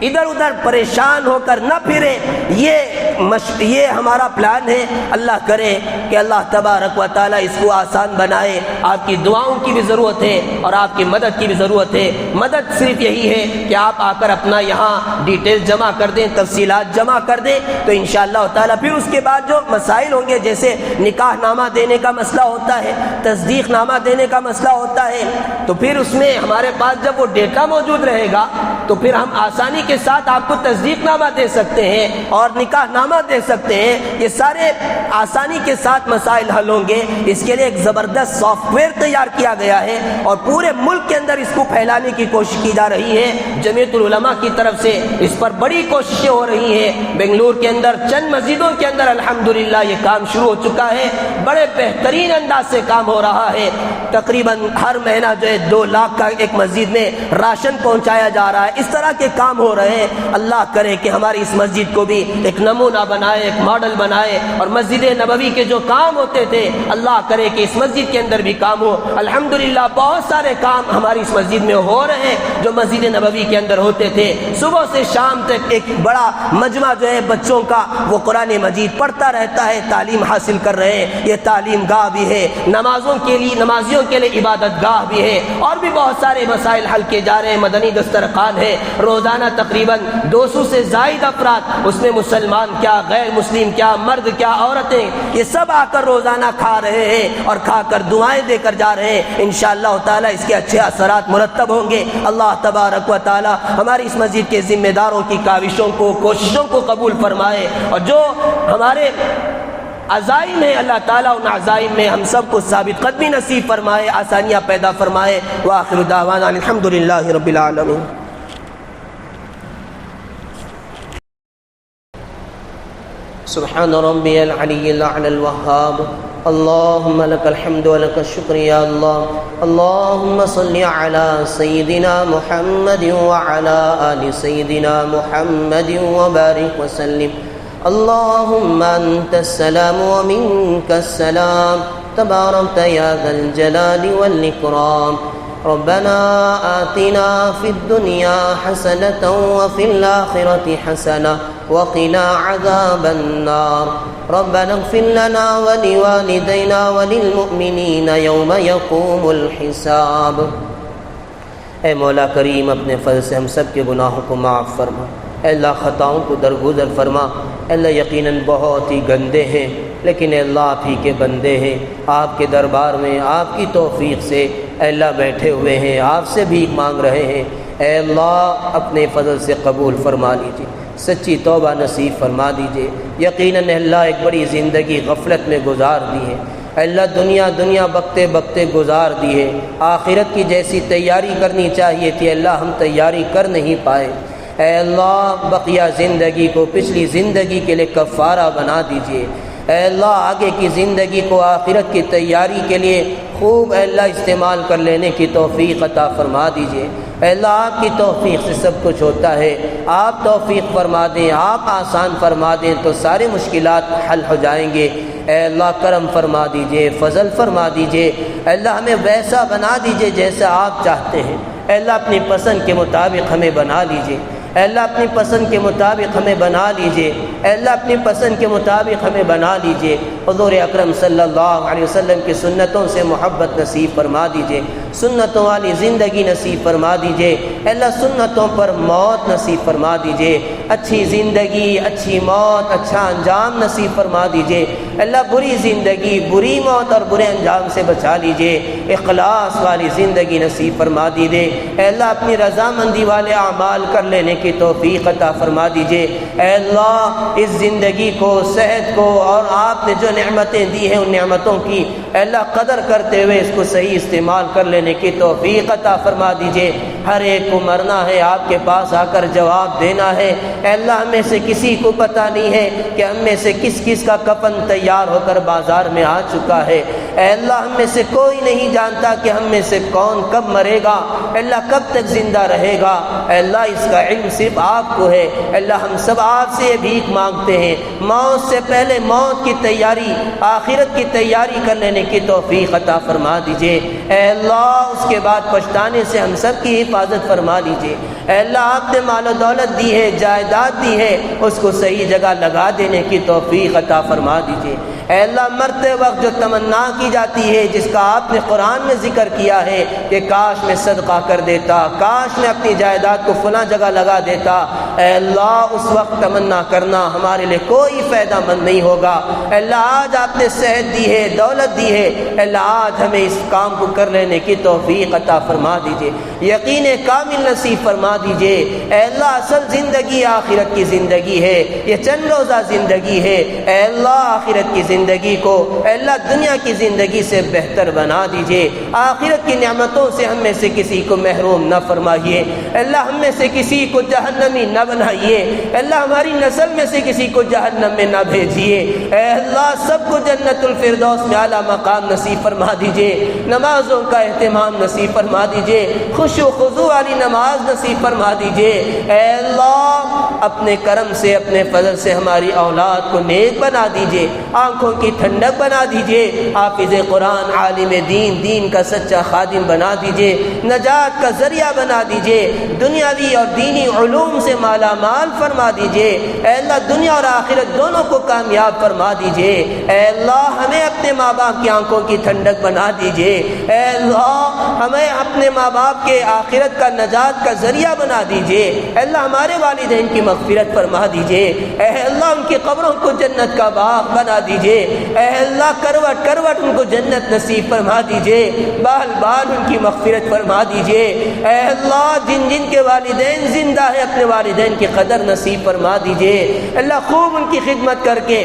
ادھر ادھر پریشان ہو کر نہ پھرے۔ یہ ہمارا پلان ہے۔ اللہ کرے کہ اللہ تبارک و تعالی اس کو آسان بنائے۔ آپ کی دعاؤں کی بھی ضرورت ہے اور آپ کی مدد کی بھی ضرورت ہے۔ مدد صرف یہی ہے کہ آپ آ کر اپنا یہاں ڈیٹیل جمع کر دیں، تفصیلات جمع کر دیں، تو انشاءاللہ تعالی پھر اس کے بعد جو مسائل ہوں گے، جیسے نکاح نامہ دینے کا مسئلہ ہوتا ہے، تصدیق نامہ دینے کا مسئلہ ہوتا ہے، تو پھر اس میں ہمارے پاس جب وہ ڈیٹا موجود رہے گا تو پھر ہم آسانی کے ساتھ آپ کو تصدیق نامہ دے سکتے ہیں اور نکاح نامہ دے سکتے ہیں۔ یہ سارے آسانی کے ساتھ مسائل حل ہوں گے۔ اس کے لیے ایک زبردست سافٹ ویئر تیار کیا گیا ہے اور پورے ملک کے اندر اس کو پھیلانے کی کوشش کی جا رہی ہے۔ جمعیت العلماء کی طرف سے اس پر بڑی کوششیں ہو رہی ہیں۔ بنگلور کے اندر چند مسجدوں کے اندر الحمدللہ یہ کام شروع ہو چکا ہے، بڑے بہترین انداز سے کام ہو رہا ہے۔ تقریباً ہر مہینہ جو ہے 2 لاکھ کا ایک مسجد میں راشن پہنچایا جا رہا ہے۔ اس طرح کے کام ہو رہے ہیں۔ اللہ کرے کہ ہماری اس مسجد کو بھی ایک نمونہ بنائے، ایک ماڈل بنائے، اور مسجد نبوی کے جو کام ہوتے تھے اللہ کرے کہ اس مسجد کے اندر بھی کام ہو۔ الحمدللہ بہت سارے کام ہماری اس مسجد میں ہو رہے ہیں جو مسجد نبوی کے اندر ہوتے تھے۔ صبح سے شام تک ایک بڑا مجمع جو ہے بچوں کا، وہ قرآن مجید پڑھتا رہتا ہے، تعلیم حاصل کر رہے ہیں۔ یہ تعلیم گاہ بھی ہے، نمازیوں کے لیے عبادت گاہ بھی ہے، اور بھی بہت سارے مسائل حل کیے جا رہے ہیں۔ مدنی دسترخوان ہے، روزانہ تقریباً 200 سے زائد افراد، اس میں مسلمان کیا، غیر مسلم کیا، مرد کیا، عورتیں، یہ سب آ کر روزانہ کھا رہے ہیں اور کھا کر دعائیں دے کر جا رہے ہیں۔ انشاءاللہ تعالی اس کے اچھے اثرات مرتب ہوں گے۔ اللہ تبارک و تعالی ہماری اس مسجد کے ذمہ داروں کی کاوشوں کو، کوششوں کو قبول فرمائے، اور جو ہمارے عزائم ہیں اللہ تعالیٰ ان عزائم میں ہم سب کو ثابت قدمی نصیب فرمائے، آسانیاں پیدا فرمائے۔ وآخر دعوانا الحمدللہ رب العالمین۔ سبحان ربی العلی الاعلی الوہاب، اللہم لک الحمد و لک الشکر یا اللہ، اللہم صلی علی سیدنا محمد وعلی آل سیدنا محمد وبارک وسلم۔ اللہم انت السلام ومنک السلام، تبارکت یا ذا الجلال والاکرام۔ ربنا آتنا فی الدنیا حسنة وفی الآخرة حسنة وقنا عذاب النار۔ ربنا اغفر لنا ولوالدينا وللمؤمنين يوم يقوم الحساب۔ اے مولا کریم اپنے فضل سے ہم سب کے گناہوں کو معاف فرما، اے اللہ خطاؤں کو درگزر فرما۔ اے اللہ یقیناً بہت ہی گندے ہیں، لیکن اے اللہ آپ ہی کے بندے ہیں، آپ کے دربار میں آپ کی توفیق سے اے اللہ بیٹھے ہوئے ہیں، آپ سے بھیک مانگ رہے ہیں۔ اے اللہ اپنے فضل سے قبول فرما لیجیے، سچی توبہ نصیب فرما دیجیے۔ یقیناً اللہ ایک بڑی زندگی غفلت میں گزار دی ہے، اللہ دنیا بکتے بکتے گزار دی ہے۔ آخرت کی جیسی تیاری کرنی چاہیے تھی اللہ ہم تیاری کر نہیں پائے۔ اے اللہ بقیہ زندگی کو پچھلی زندگی کے لیے کفارہ بنا دیجیے۔ اے اللہ آگے کی زندگی کو آخرت کی تیاری کے لیے خوب اے اللہ استعمال کر لینے کی توفیق عطا فرما دیجیے۔ اے اللہ آپ کی توفیق سے سب کچھ ہوتا ہے، آپ توفیق فرما دیں، آپ آسان فرما دیں تو سارے مشکلات حل ہو جائیں گے۔ اے اللہ کرم فرما دیجیے، فضل فرما دیجیے۔ اے اللہ ہمیں ویسا بنا دیجیے جیسا آپ چاہتے ہیں۔ اے اللہ اپنی پسند کے مطابق ہمیں بنا لیجیے، اے اللہ اپنی پسند کے مطابق ہمیں بنا لیجیے۔ اے اللہ اپنی پسند کے مطابق ہمیں بنا لیجئے، حضور اکرم صلی اللہ علیہ وسلم کی سنتوں سے محبت نصیب فرما دیجئے، سنتوں والی زندگی نصیب فرما دیجئے، اے اللہ سنتوں پر موت نصیب فرما دیجئے، اچھی زندگی، اچھی موت، اچھا انجام نصیب فرما دیجئے، اے اللہ بری زندگی، بری موت اور برے انجام سے بچا لیجئے، اخلاص والی زندگی نصیب فرما دیجئے، اے اللہ اپنی رضامندی والے اعمال کر لینے کی توفیق عطا فرما دیجئے، اے اللہ اس زندگی کو، صحت کو اور آپ نے جو نعمتیں دی ہیں ان نعمتوں کی اے اللہ قدر کرتے ہوئے اس کو صحیح استعمال کر لینے کی توفیق عطا فرما دیجئے۔ ہر ایک کو مرنا ہے، آپ کے پاس آ کر جواب دینا ہے، اے اللہ ہم میں سے کسی کو پتہ نہیں ہے کہ ہم میں سے کس کس کا کفن تیار ہو کر بازار میں آ چکا ہے، اے اللہ ہم میں سے کوئی نہیں جانتا کہ ہم میں سے کون کب مرے گا، اے اللہ کب تک زندہ رہے گا، اے اللہ اس کا علم صرف آپ کو ہے، اے اللہ ہم سب آپ سے بھیک مانگتے ہیں، موت سے پہلے موت کی تیاری، آخرت کی تیاری کر لینے کی توفیق عطا فرما دیجئے، اے اللہ اس کے بعد پچھتانے سے ہم سب کی حفاظت فرما لیجئے، اے اللہ آپ نے مال و دولت دی ہے، جائیداد دی ہے، اس کو صحیح جگہ لگا دینے کی توفیق عطا فرما دیجئے، اے اللہ مرتے وقت جو تمنا کی جاتی ہے جس کا آپ نے قرآن میں ذکر کیا ہے کہ کاش میں صدقہ کر دیتا، کاش میں اپنی جائیداد کو فلاں جگہ لگا دیتا، اے اللہ اس وقت تمنا کرنا ہمارے لیے کوئی فائدہ مند نہیں ہوگا، اے اللہ آج آپ نے صحت دی ہے، دولت دی ہے، اے اللہ آج ہمیں اس کام کو کر لینے کی توفیق عطا فرما دیجئے، یقین کامل نصیب فرما دیجئے، اے اللہ اصل زندگی آخرت کی زندگی ہے، یہ چند روزہ زندگی ہے، اے اللہ آخرت کی زندگی کو اے اللہ دنیا کی زندگی سے بہتر بنا دیجئے، آخرت کی نعمتوں سے ہم میں سے کسی کو محروم نہ فرمائیے، اے اللہ ہم میں سے کسی کو جہنمی نہ بنائیے، اے اللہ ہماری نسل میں سے کسی کو جہنم میں نہ بھیجیے، اے اللہ سب کو جنت الفردوس میں اعلیٰ مقام نصیب فرما دیجئے، نمازوں کا اہتمام نصیب فرما دیجئے، خشوع و خضوع والی نماز نصیب فرما دیجئے، اے اللہ اپنے کرم سے، اپنے فضل سے ہماری اولاد کو نیک بنا دیجئے، آنکھوں کی ٹھنڈک بنا دیجئے، حافظ قرآن، عالم دین، دین کا سچا خادم بنا دیجئے، نجات کا ذریعہ بنا دیجئے، دنیاوی اور دینی علوم سے مالا مال فرما دیجئے، اے اللہ دنیا اور آخرت دونوں کو کامیاب فرما دیجئے، اے اللہ ہمیں اپنے ماں باپ کی آنکھوں کی ٹھنڈک بنا دیجئے، اے اللہ ہمیں اپنے ماں باپ کے آخرت کا نجات کا ذریعہ بنا دیجئے، اے اللہ ہمارے والدین کی مغفرت فرما دیجئے، اے اللہ ان کی قبروں کو جنت کا باغ بنا دیجئے، اے اللہ کروٹ کروٹ ان کو جنت نصیب فرما دیجئے، بال بال ان کی مغفرت فرما دیجئے، اے اللہ جن جن کے والدین زندہ ہے اپنے والدین کی قدر نصیب فرما دیجئے، اللہ خوب ان کی خدمت کر کے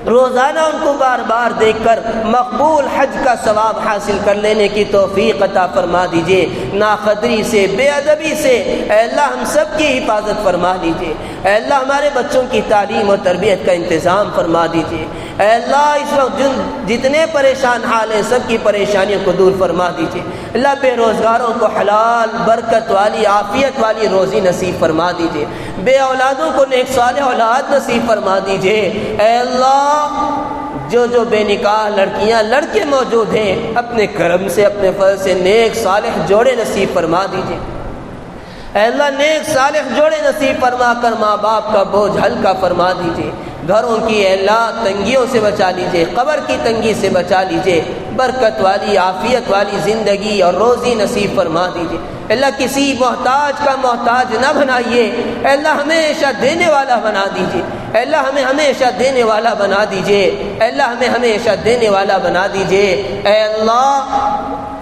روزانہ ان کو بار بار دیکھ کر مقبول حج کا ثواب حاصل کر لینے کی توفیق عطا فرما دیجئے، ناقدری سے، بے ادبی سے اے اللہ ہم سب کی حفاظت فرما دیجئے، اے اللہ ہمارے بچوں کی تعلیم و تربیت کا انتظام فرما دیجئے، اے اللہ اس وقت جتنے پریشان حال ہیں سب کی پریشانیوں کو دور فرما دیجئے، اللہ بے روزگاروں کو حلال برکت والی عافیت والی روزی نصیب فرما دیجئے، بے اولادوں کو نیک صالح اولاد نصیب فرما دیجئے، اے اللہ جو بے نکاح لڑکیاں لڑکے موجود ہیں اپنے کرم سے، اپنے فضل سے نیک صالح جوڑے نصیب فرما دیجئے، اے اللہ نیک صالح جوڑے نصیب فرما کر ماں باپ کا بوجھ ہلکا فرما دیجئے، گھروں کی اے اللہ تنگیوں سے بچا لیجئے، قبر کی تنگی سے بچا لیجئے، برکت والی عافیت والی زندگی اور روزی نصیب فرما دیجئے، اللہ کسی محتاج کا محتاج نہ بنائیے، اے اللہ ہمیشہ دینے والا بنا دیجئے، اے اللہ ہمیں ہمیشہ دینے والا بنا دیجئے، اے اللہ ہمیں ہمیشہ دینے والا بنا دیجئے، اے اللہ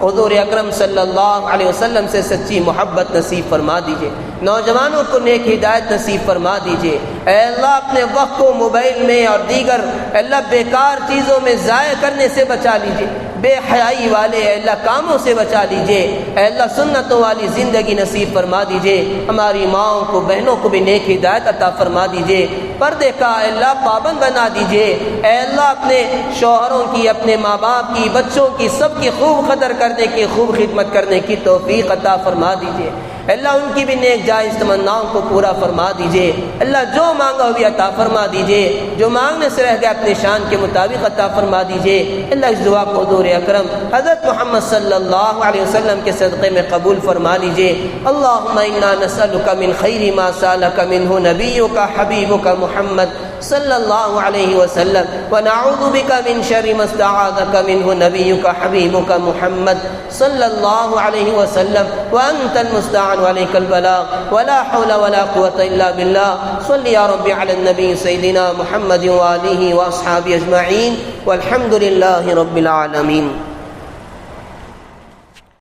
حضور اکرم صلی اللہ علیہ وسلم سے سچی محبت نصیب فرما دیجئے، نوجوانوں کو نیک ہدایت نصیب فرما دیجئے، اے اللہ اپنے وقت کو موبائل میں اور دیگر اے اللہ بیکار چیزوں میں ضائع کرنے سے بچا لیجئے، بے حیائی والے اے اللہ کاموں سے بچا لیجئے، اے اللہ سنتوں والی زندگی نصیب فرما دیجئے، ہماری ماؤں کو بہنوں کو بھی نیک ہدایت عطا فرما دیجئے، پردے کا اے اللہ پابند بنا دیجئے، اے اللہ اپنے شوہروں کی، اپنے ماں باپ کی، بچوں کی، سب کی خوب قدر کرنے کی، خوب خدمت کرنے کی توفیق عطا فرما دیجئے، اللہ ان کی بھی نیک جائز تمناؤں کو پورا فرما دیجئے، اللہ جو مانگا وہ بھی عطا فرما دیجئے، جو مانگنے سے رہ گیا اپنی شان کے مطابق عطا فرما دیجئے۔ اللہ اس دعا کو حضور اکرم حضرت محمد صلی اللہ علیہ وسلم کے صدقے میں قبول فرما لیجئے۔ اللہم انا نسألک من خیر ما سألک منہ نبیک حبیبک محمد صلی اللہ علیہ وسلم ونعوذ بک من شر ما استعاذک منہ نبیک حبیبک محمد صلی اللہ علیہ وسلم وانت المستعان وعلیک البلاغ ولا حول ولا قوة الا باللہ۔ صلی یا رب علی النبی سیدنا محمد وآلہ واصحابہ اجمعین والحمد للہ رب العالمین۔